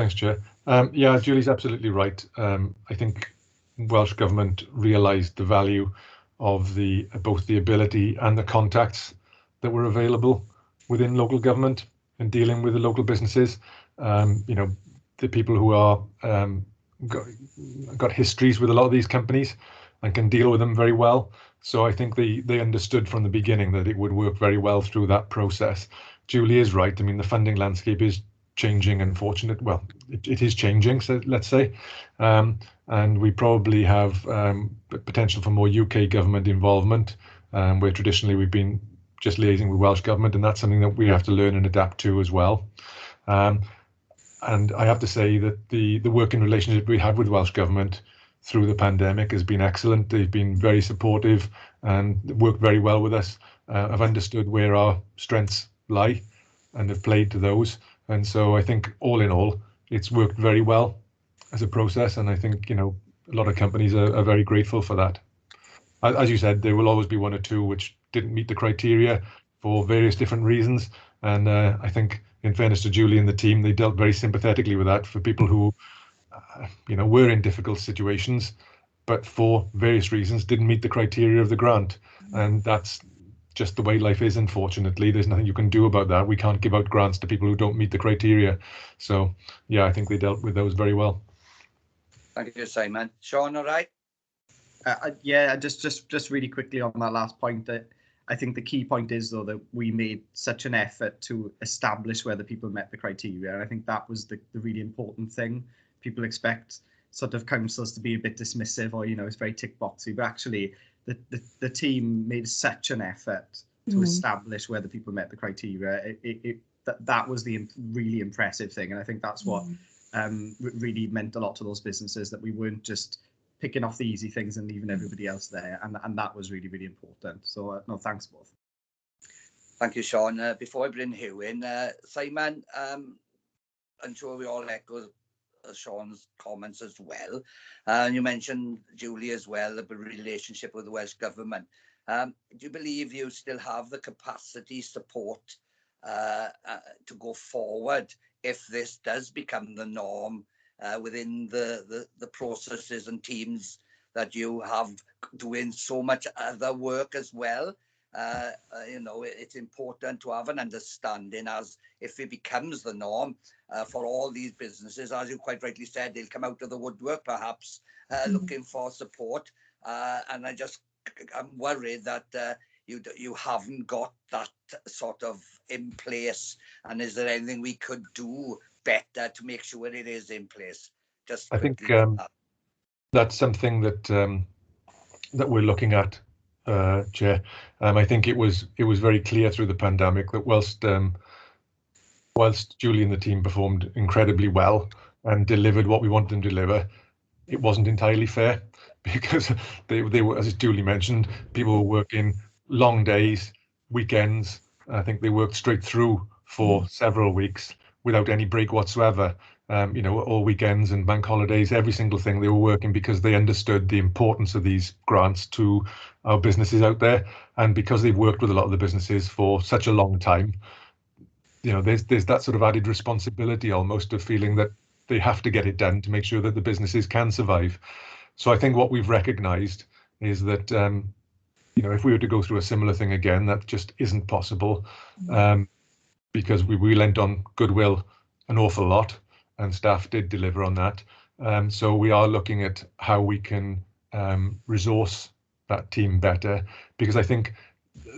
Chair. Yeah, Julie's absolutely right. I think Welsh Government realised the value of both the ability and the contacts that were available within local government and dealing with the local businesses. You know, the people who are got histories with a lot of these companies and can deal with them very well. So I think they understood from the beginning that it would work very well through that process. Julie is right. I mean, the funding landscape is changing, unfortunately. Well, it is changing, so let's say. And we probably have potential for more UK government involvement, where traditionally we've been just liaising with Welsh Government, and that's something that we have to learn and adapt to as well. And I have to say that the working relationship we had with Welsh Government through the pandemic has been excellent. They've been very supportive and worked very well with us. Have understood where our strengths lie and have played to those. And so I think all in all, it's worked very well as a process. And I think, you know, a lot of companies are very grateful for that. As you said, there will always be one or two which didn't meet the criteria for various different reasons. And I think, in fairness to Julie and the team, they dealt very sympathetically with that for people who, you know, were in difficult situations, but for various reasons didn't meet the criteria of the grant. And that's just the way life is, unfortunately. There's nothing you can do about that. We can't give out grants to people who don't meet the criteria. So, yeah, I think they dealt with those very well. Thank you, Simon. Sean, all right? Yeah, just really quickly on that last point, that I think the key point is, though, that we made such an effort to establish whether people met the criteria. And I think that was the really important thing. People expect sort of councils to be a bit dismissive, or, you know, it's very tick boxy, but actually the team made such an effort to establish whether people met the criteria. That was the really impressive thing. And I think that's what really meant a lot to those businesses, that we weren't just picking off the easy things and leaving everybody else there, and that was really, really important. So no, thanks both. Thank you, Sean. Before I bring Hugh in, Simon, I'm sure we all echo Sean's comments as well. You mentioned, Julie, as well, the relationship with the Welsh Government. Do you believe you still have the capacity, support to go forward if this does become the norm within the processes and teams that you have doing so much other work as well. You know, it's important to have an understanding as if it becomes the norm for all these businesses, as you quite rightly said, they'll come out of the woodwork perhaps looking for support. And I'm worried that you haven't got that sort of in place. And is there anything we could do better to make sure it is in place? Just I think quickly. that's something that that we're looking at, Chair. I think it was very clear through the pandemic that whilst Julie and the team performed incredibly well and delivered what we wanted them to deliver, it wasn't entirely fair because they were, as Julie mentioned, people were working long days, weekends. I think they worked straight through for several weeks without any break whatsoever. You know, all weekends and bank holidays, every single thing they were working because they understood the importance of these grants to our businesses out there. And because they've worked with a lot of the businesses for such a long time, you know, there's that sort of added responsibility almost of feeling that they have to get it done to make sure that the businesses can survive. So I think what we've recognised is that, you know, if we were to go through a similar thing again, that just isn't possible, because we lent on goodwill an awful lot and staff did deliver on that. So we are looking at how we can resource that team better, because I think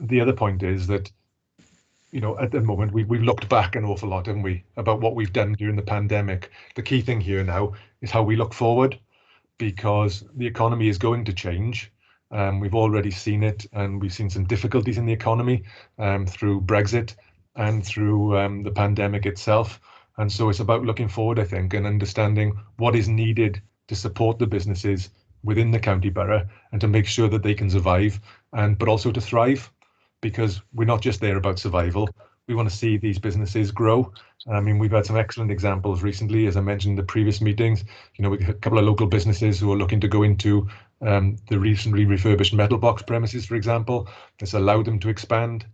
the other point is that, you know, at the moment we've looked back an awful lot, haven't we, about what we've done during the pandemic. The key thing here now is how we look forward, because the economy is going to change. We've already seen it, and we've seen some difficulties in the economy through Brexit and through the pandemic itself. And so it's about looking forward, I think, and understanding what is needed to support the businesses within the county borough and to make sure that they can survive, but also to thrive, because we're not just there about survival. We want to see these businesses grow. I mean, we've had some excellent examples recently, as I mentioned in the previous meetings. You know, we have a couple of local businesses who are looking to go into the recently refurbished metal box premises, for example. This allowed them to expand.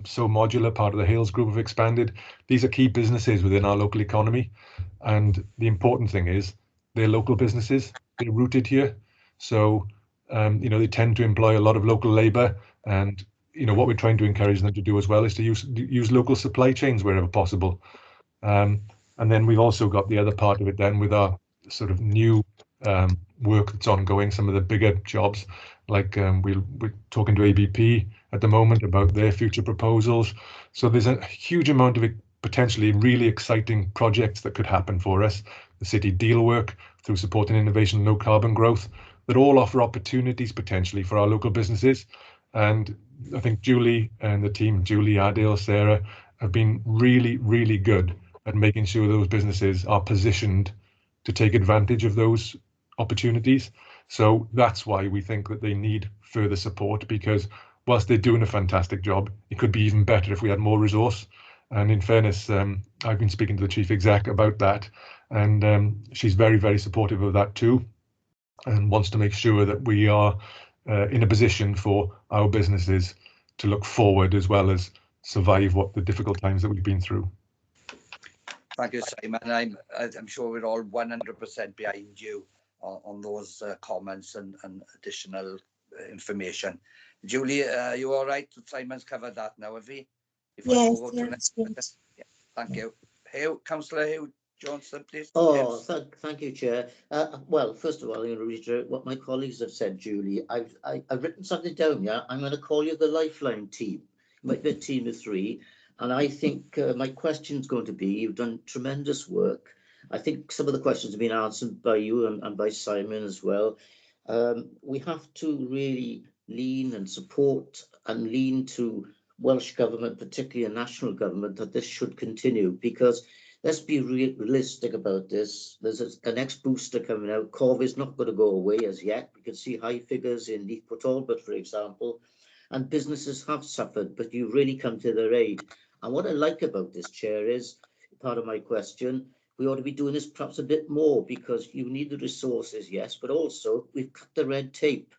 So Modular, part of the Hales Group, have expanded. These are key businesses within our local economy. And the important thing is they're local businesses. They're rooted here. So, you know, they tend to employ a lot of local labour. And, you know, what we're trying to encourage them to do as well is to use local supply chains wherever possible. And then we've also got the other part of it then with our sort of new work that's ongoing, some of the bigger jobs, like we're talking to ABP at the moment about their future proposals. So there's a huge amount of potentially really exciting projects that could happen for us. The city deal work through supporting innovation and low carbon growth that all offer opportunities potentially for our local businesses. And I think Julie and the team, Julie, Adil, Sarah, have been really, really good at making sure those businesses are positioned to take advantage of those opportunities. So that's why we think that they need further support, because whilst they're doing a fantastic job, it could be even better if we had more resource. And in fairness, I've been speaking to the chief exec about that, and she's very, very supportive of that too, and wants to make sure that we are in a position for our businesses to look forward as well as survive what the difficult times that we've been through. Thank you, Simon. I'm sure we're all 100% behind you on those comments and additional information. Julie, you all right? Simon's covered that now, have he? Yes, yeah, thank you. Councillor Hugh Johnson, please. Oh, thank you, Chair. Well, first of all, I'm going to reiterate what my colleagues have said, Julie. I've written something down, yeah? I'm going to call you the Lifeline team. It might be a team of three. And I think my question is going to be, you've done tremendous work. I think some of the questions have been answered by you and by Simon as well. We have to really lean and support and lean to Welsh Government, particularly a national government, that this should continue, because let's be realistic about this. There's an ex-booster coming out. COVID is not going to go away as yet. We can see high figures in Neath, Talbot, for example, and businesses have suffered, but you really come to their aid. And what I like about this, Chair, is part of my question, we ought to be doing this perhaps a bit more, because you need the resources, yes, but also we've cut the red tape.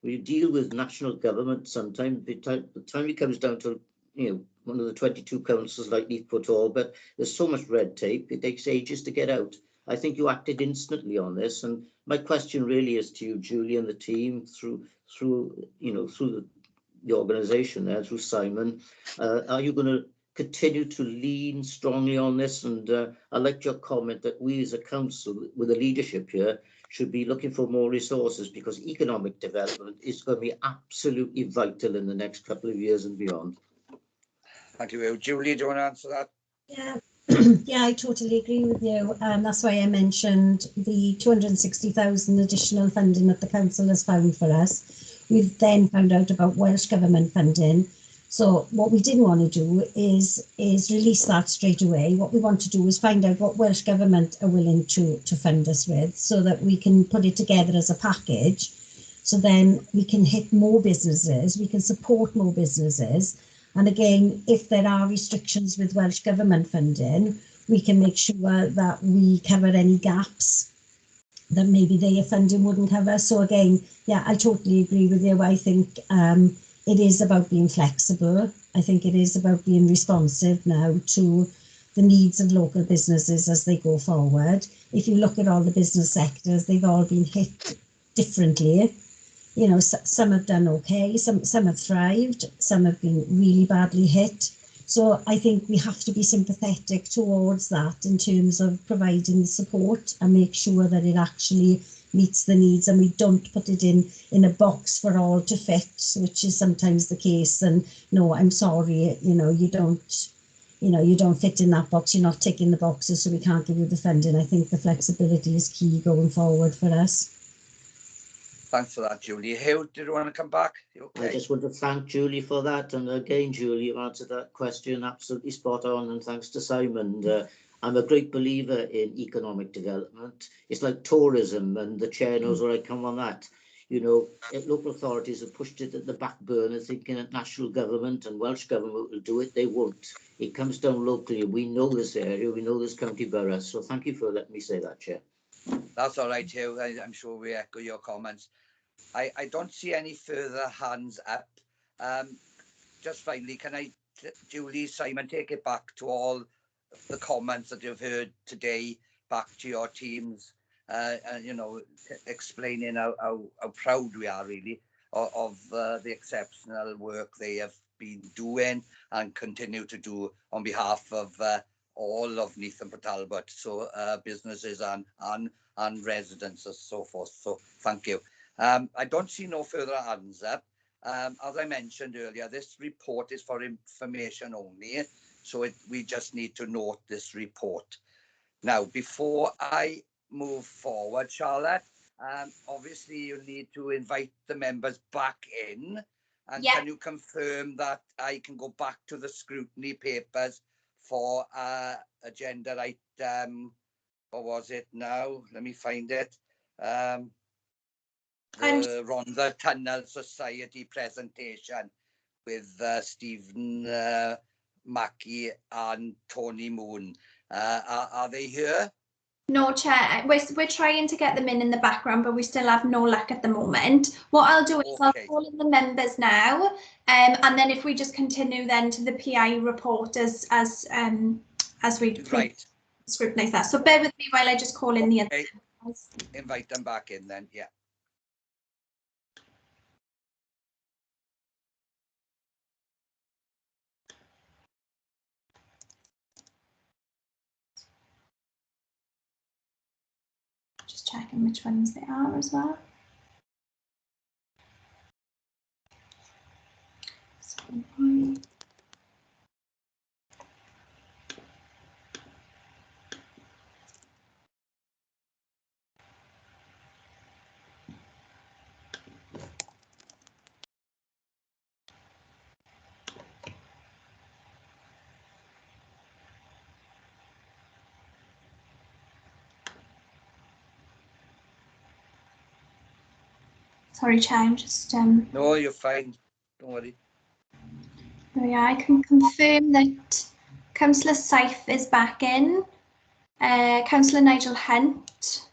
We deal with national government sometimes. The time it comes down to, you know, one of the 22 councils like Neath, but there's so much red tape, it takes ages to get out. I think you acted instantly on this, and my question really is to you, Julie, and the team through the organisation there, through Simon. Are you going to continue to lean strongly on this? And I liked your comment that we as a council, with the leadership here, should be looking for more resources, because economic development is going to be absolutely vital in the next couple of years and beyond. Thank you. Julie, do you want to answer that? Yeah. Yeah, I totally agree with you. That's why I mentioned the 260,000 additional funding that the council has found for us. We've then found out about Welsh Government funding. So what we didn't want to do is release that straight away. What we want to do is find out what Welsh Government are willing to fund us with, so that we can put it together as a package. So then we can hit more businesses, we can support more businesses. And again, if there are restrictions with Welsh Government funding, we can make sure that we cover any gaps that maybe their funding wouldn't cover. So again, yeah, I totally agree with you. I think it is about being flexible. I think it is about being responsive now to the needs of local businesses as they go forward. If you look at all the business sectors, they've all been hit differently. You know, some have done okay, some have thrived, some have been really badly hit. So I think we have to be sympathetic towards that in terms of providing the support and make sure that it actually meets the needs, and we don't put it in a box for all to fit, which is sometimes the case. And no, I'm sorry, you don't fit in that box, you're not ticking the boxes, so we can't give you the funding. I think the flexibility is key going forward for us. Thanks for that, Julie. Hugh, did you want to come back? Okay. I just want to thank Julie for that. And again, Julie, you've answered that question absolutely spot on. And thanks to Simon. I'm a great believer in economic development. It's like tourism, and the chair knows where I come on that. You know, local authorities have pushed it at the back burner, thinking that national government and Welsh government will do it. They won't. It comes down locally. We know this area. We know this county borough. So thank you for letting me say that, Chair. That's all right, Hugh. I'm sure we echo your comments. I don't see any further hands up. Just finally, can I, Julie, Simon, take it back to all the comments that you've heard today, back to your teams, explaining how proud we are really of the exceptional work they have been doing and continue to do on behalf of all of Neath and Talbot, so businesses and residents and so forth. So thank you. I don't see no further hands up. As I mentioned earlier, this report is for information only, so we just need to note this report. Now, before I move forward, Charlotte, obviously you need to invite the members back in, and can you confirm that I can go back to the scrutiny papers for agenda item, what was it now? Let me find it. The Rhondda Tunnel Society presentation with Stephen Mackey and Tony Moon. Are they here? No, Chair. We're trying to get them in the background, but we still have no luck at the moment. What I'll do is I'll call in the members now, and then if we just continue then to the PI report as we scrutinise that. So bear with me while I just call in the other members. Invite them back in then, yeah. Just checking which ones they are as well. Sorry, Chair, I'm just... No, you're fine. Don't worry. Oh, yeah, I can confirm that Councillor Syfe is back in. Councillor Nigel Hunt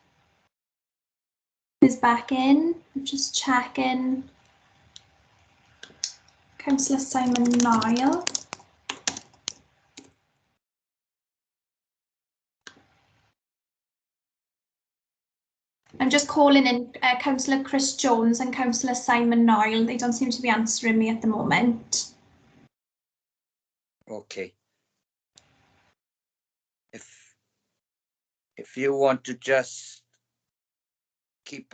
is back in. I'm just checking. Councillor Simon Niall. I'm just calling in Councillor Chris Jones and Councillor Simon Noyle. They don't seem to be answering me at the moment. Okay. If you want to just keep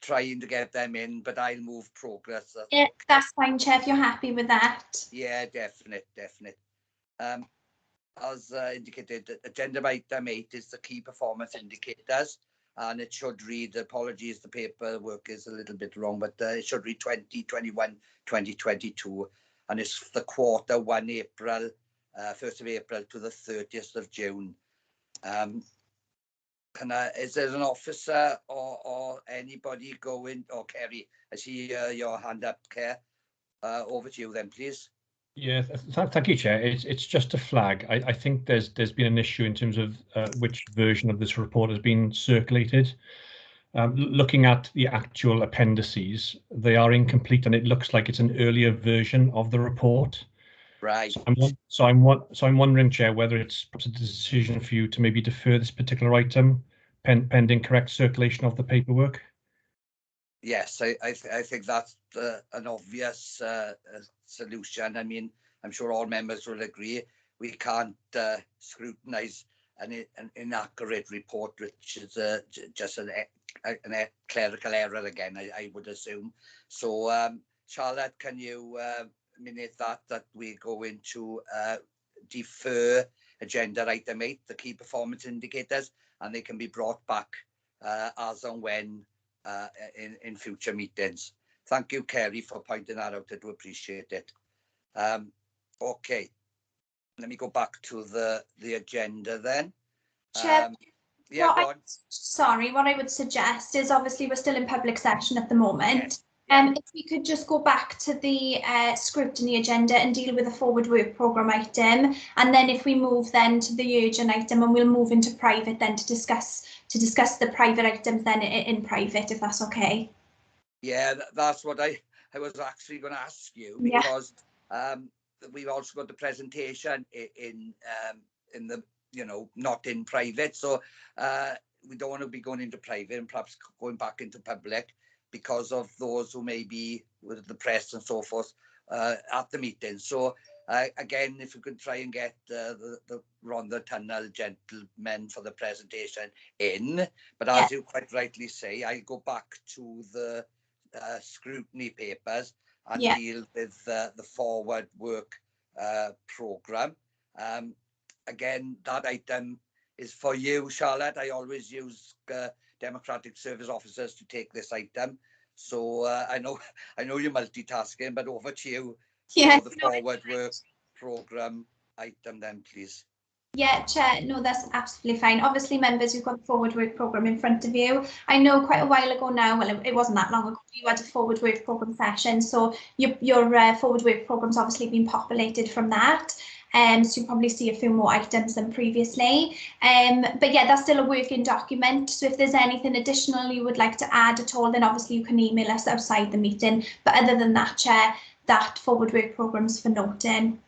trying to get them in, but I'll move progress. Yeah, that's fine, Chair, if you're happy with that. Yeah, definite. As indicated, agenda item 8 is the key performance indicators, and it should read, apologies, the paperwork is a little bit wrong, but it should read 2021, 2022, and it's the quarter 1 April, 1st of April to the 30th of June. Is there an officer or anybody going, or Kerry, I see your hand up, Kerr. Over to you then, please. Yeah, thank you, Chair. It's just a flag. I think there's been an issue in terms of which version of this report has been circulated. Looking at the actual appendices, they are incomplete, and it looks like it's an earlier version of the report. Right. So I'm wondering, Chair, whether it's a decision for you to maybe defer this particular item pending correct circulation of the paperwork. Yes, I think that's an obvious solution. I mean, I'm sure all members will agree. We can't scrutinise an inaccurate report, which is just a clerical error again, I would assume. So, Charlotte, can you minute that we go into defer agenda item 8, the key performance indicators, and they can be brought back as and when in future meetings. Thank you, Kerry, for pointing that out. I do appreciate it. Okay, let me go back to the agenda then. Chair, yeah, go on. Sorry, what I would suggest is, obviously we're still in public session at the moment. Yes. If we could just go back to the scrutiny agenda and deal with the forward work programme item, and then if we move then to the urgent item, and we'll move into private then to discuss the private items then in private, if that's okay. Yeah, that's what I was actually going to ask you, because we've also got the presentation in the, not in private, so we don't want to be going into private and perhaps going back into public, because of those who may be with the press and so forth at the meeting. So again, if we could try and get the Rhondda Tunnel gentlemen for the presentation in, but as you quite rightly say, I go back to the scrutiny papers and deal with the forward work programme. Again, that item is for you, Charlotte. I always use Democratic Service Officers to take this item, so I know you're multitasking, but over to you for the forward work programme item then, please. Yeah, Chair, no, that's absolutely fine. Obviously, members, you've got the forward work programme in front of you. I know quite a while ago now, well, it wasn't that long ago, you had a forward work programme session, so your forward work programme's obviously been populated from that. So you'll probably see a few more items than previously. But yeah, that's still a working document. So if there's anything additional you would like to add at all, then obviously you can email us outside the meeting. But other than that, Chair, that forward work programme's for noting.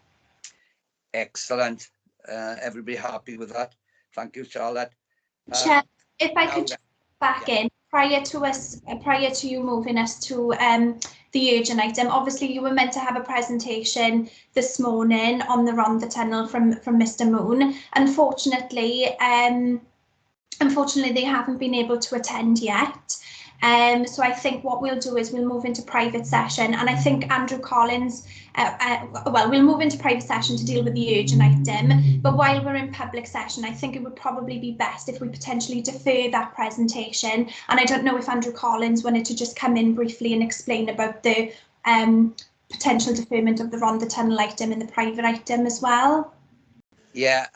Excellent. Everybody happy with that? Thank you, Charlotte. Chair, if I could back in prior to you moving us to the urgent item. Obviously, you were meant to have a presentation this morning on the Rhondda Tunnel from Mr. Moon. Unfortunately, they haven't been able to attend yet. So I think what we'll do is we'll move into private session, and I think Andrew Collins, we'll move into private session to deal with the urgent item, but while we're in public session, I think it would probably be best if we potentially defer that presentation. And I don't know if Andrew Collins wanted to just come in briefly and explain about the potential deferment of the Rhondda Tunnel item and the private item as well. Yeah,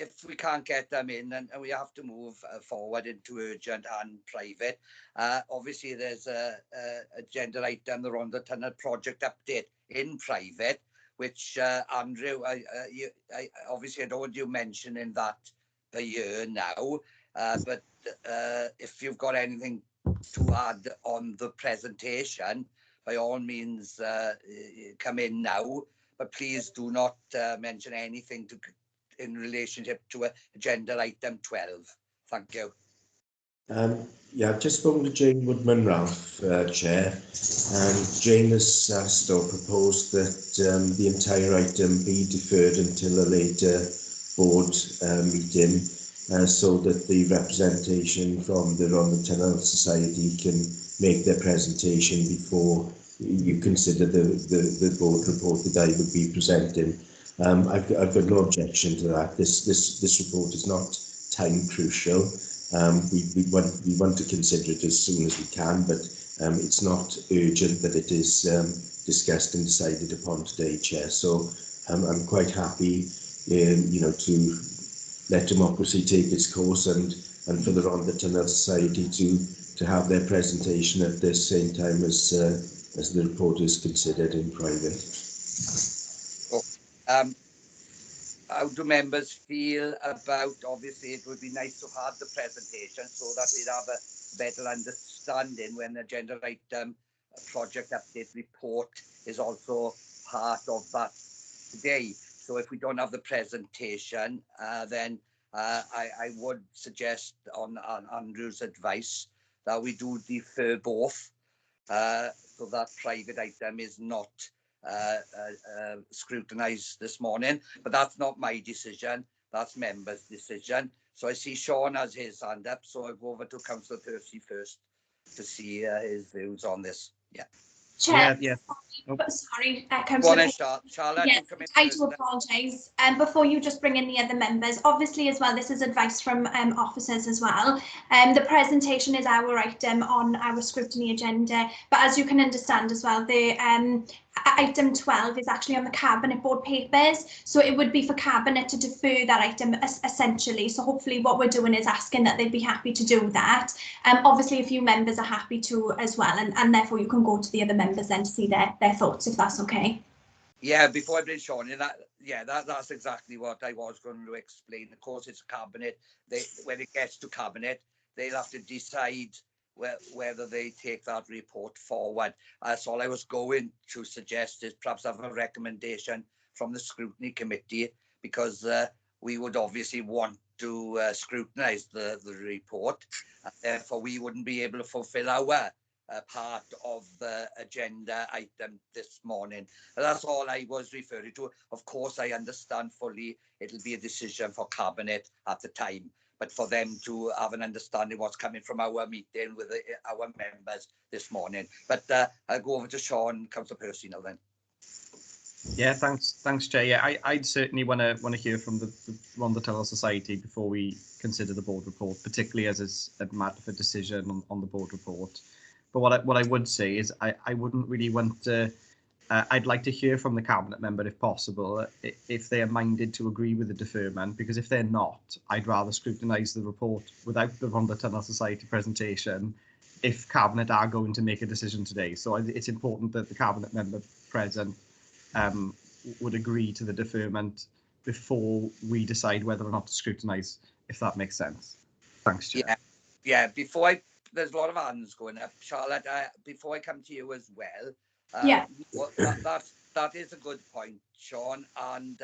if we can't get them in, and we have to move forward into urgent and private. Obviously, there's a agenda item, the Rhondda Tunnel project update in private, which Andrew, obviously I don't want you mentioning that a year now, but if you've got anything to add on the presentation, by all means come in now, but please do not mention anything in relationship to agenda item 12. Thank you. Yeah, I've just spoken to Jane Woodman-Ralph, Chair, and Jane has asked or proposed that the entire item be deferred until a later board meeting, so that the representation from the Rhondda Tunnel Society can make their presentation before you consider the board report that I would be presenting. I've got no objection to that. This report is not time crucial. We want to consider it as soon as we can, but it's not urgent that it is discussed and decided upon today, Chair. So I'm quite happy, to let democracy take its course and for the Rhondda Tunnel Society to have their presentation at the same time as the report is considered in private. How do members feel about, obviously it would be nice to have the presentation so that we'd have a better understanding when the agenda item project update report is also part of that today. So if we don't have the presentation, then I would suggest on Andrew's advice that we do defer both, so that private item is not scrutinised this morning, but that's not my decision, that's members' decision. So I see Sean has his hand up, so I'll go over to Councillor Percy first to see his views on this. Yeah. Chair, Yeah. sorry, Go Councillor. on, Charlotte. Yes, I do apologise. Before you just bring in the other members, obviously as well, this is advice from officers as well. The presentation is our item on our scrutiny agenda, but as you can understand as well, the item 12 is actually on the Cabinet Board papers, so it would be for Cabinet to defer that item essentially. So hopefully what we're doing is asking that they'd be happy to do that. Obviously a few members are happy to as well, and therefore you can go to the other members then to see their thoughts, if that's okay. Yeah, before I bring Sean in, that's exactly what I was going to explain. Of course, it's Cabinet. When it gets to Cabinet, they'll have to decide whether they take that report forward. So all I was going to suggest is perhaps have a recommendation from the Scrutiny Committee, because we would obviously want to scrutinise the report. Therefore, we wouldn't be able to fulfil our part of the agenda item this morning. And that's all I was referring to. Of course, I understand fully it'll be a decision for Cabinet at the time, but for them to have an understanding what's coming from our meeting with our members this morning. But I'll go over to Sean, Councillor Percy now then. Yeah, thanks, Chair. Yeah, I'd certainly want to hear from the Rhondda Tunnel Society before we consider the board report, particularly as it's a matter for decision on the board report. But what I would say is I wouldn't really want to. I'd like to hear from the Cabinet member, if possible, if they are minded to agree with the deferment, because if they're not, I'd rather scrutinise the report without the Rhondda Tunnel Society presentation if Cabinet are going to make a decision today. So it's important that the Cabinet member present would agree to the deferment before we decide whether or not to scrutinise, if that makes sense. Thanks, Chair. Yeah. There's a lot of hands going up, Charlotte. Before I come to you as well, that is a good point, Sean, and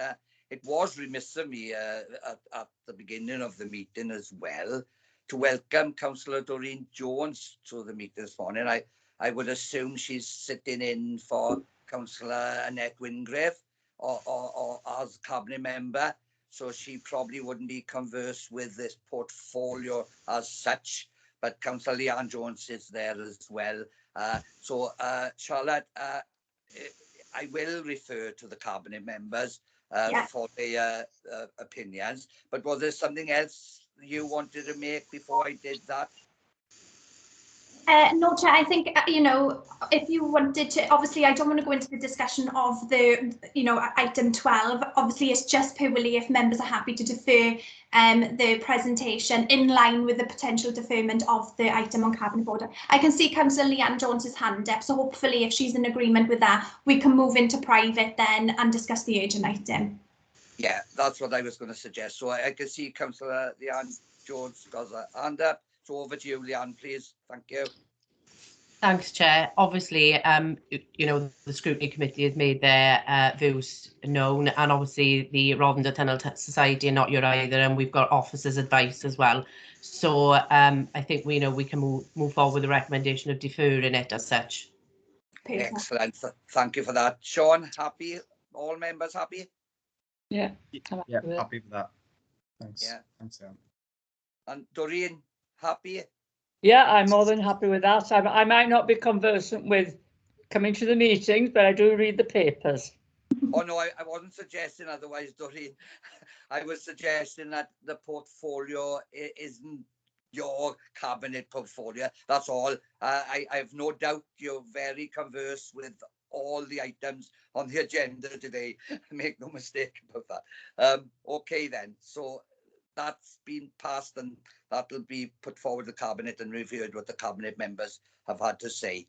it was remiss of me at the beginning of the meeting as well to welcome Councillor Doreen Jones to the meeting this morning. I would assume she's sitting in for Councillor Annette Wingrave or as Cabinet member, so she probably wouldn't be conversed with this portfolio as such. But Councillor Leanne Jones is there as well. So Charlotte, I will refer to the Cabinet members for their opinions. But was there something else you wanted to make before I did that? No, Chair, I think, if you wanted to, obviously, I don't want to go into the discussion of the, item 12. Obviously, it's just purely if members are happy to defer the presentation in line with the potential deferment of the item on Cabinet Board. I can see Councillor Leanne Jones's hand up, so hopefully if she's in agreement with that, we can move into private then and discuss the urgent item. Yeah, that's what I was going to suggest. So I can see Councillor Leanne Jones got a hand up. So over to you, Leanne, please. Thank you. Thanks, Chair. Obviously, you know, the Scrutiny Committee has made their views known, and obviously the Rhondda Tunnel Society are not your either, and we've got officers' advice as well. So I think we know we can move forward with the recommendation of deferring it as such. Excellent. Thank you for that. Sean, happy? All members happy? Yeah. Yeah, happy with that. Thanks. Yeah. Thanks, Sam. And Doreen, happy? Yeah, I'm more than happy with that. I might not be conversant with coming to the meetings, but I do read the papers. Oh no, I wasn't suggesting otherwise, Doreen. I was suggesting that the portfolio isn't your cabinet portfolio. That's all. I have no doubt you're very conversant with all the items on the agenda today. Make no mistake about that. Okay then, so that's been passed and that'll be put forward to the cabinet and reviewed what the cabinet members have had to say.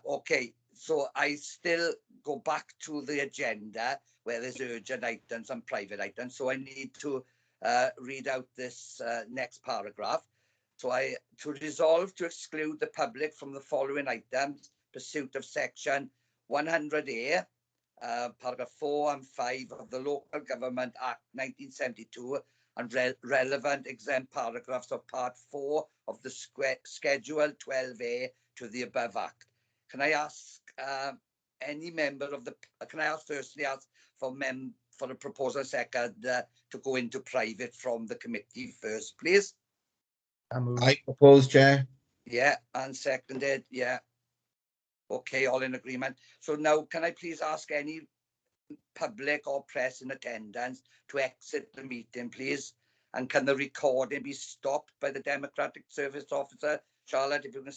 Okay, so I still go back to the agenda where there's urgent items and private items. So I need to read out this next paragraph. So to resolve to exclude the public from the following items, pursuit of section 100A, paragraph 4 and 5 of the Local Government Act 1972 and relevant exempt paragraphs of part 4 of the schedule 12A to the above act. Can I ask any member of the, can I firstly ask for a proposal second to go into private from the committee first, please? I propose, Chair. Yeah, and seconded, yeah. Okay, all in agreement. So now can I please ask any public or press in attendance to exit the meeting, please? And can the recording be stopped by the Democratic Service Officer? Charlotte, if you can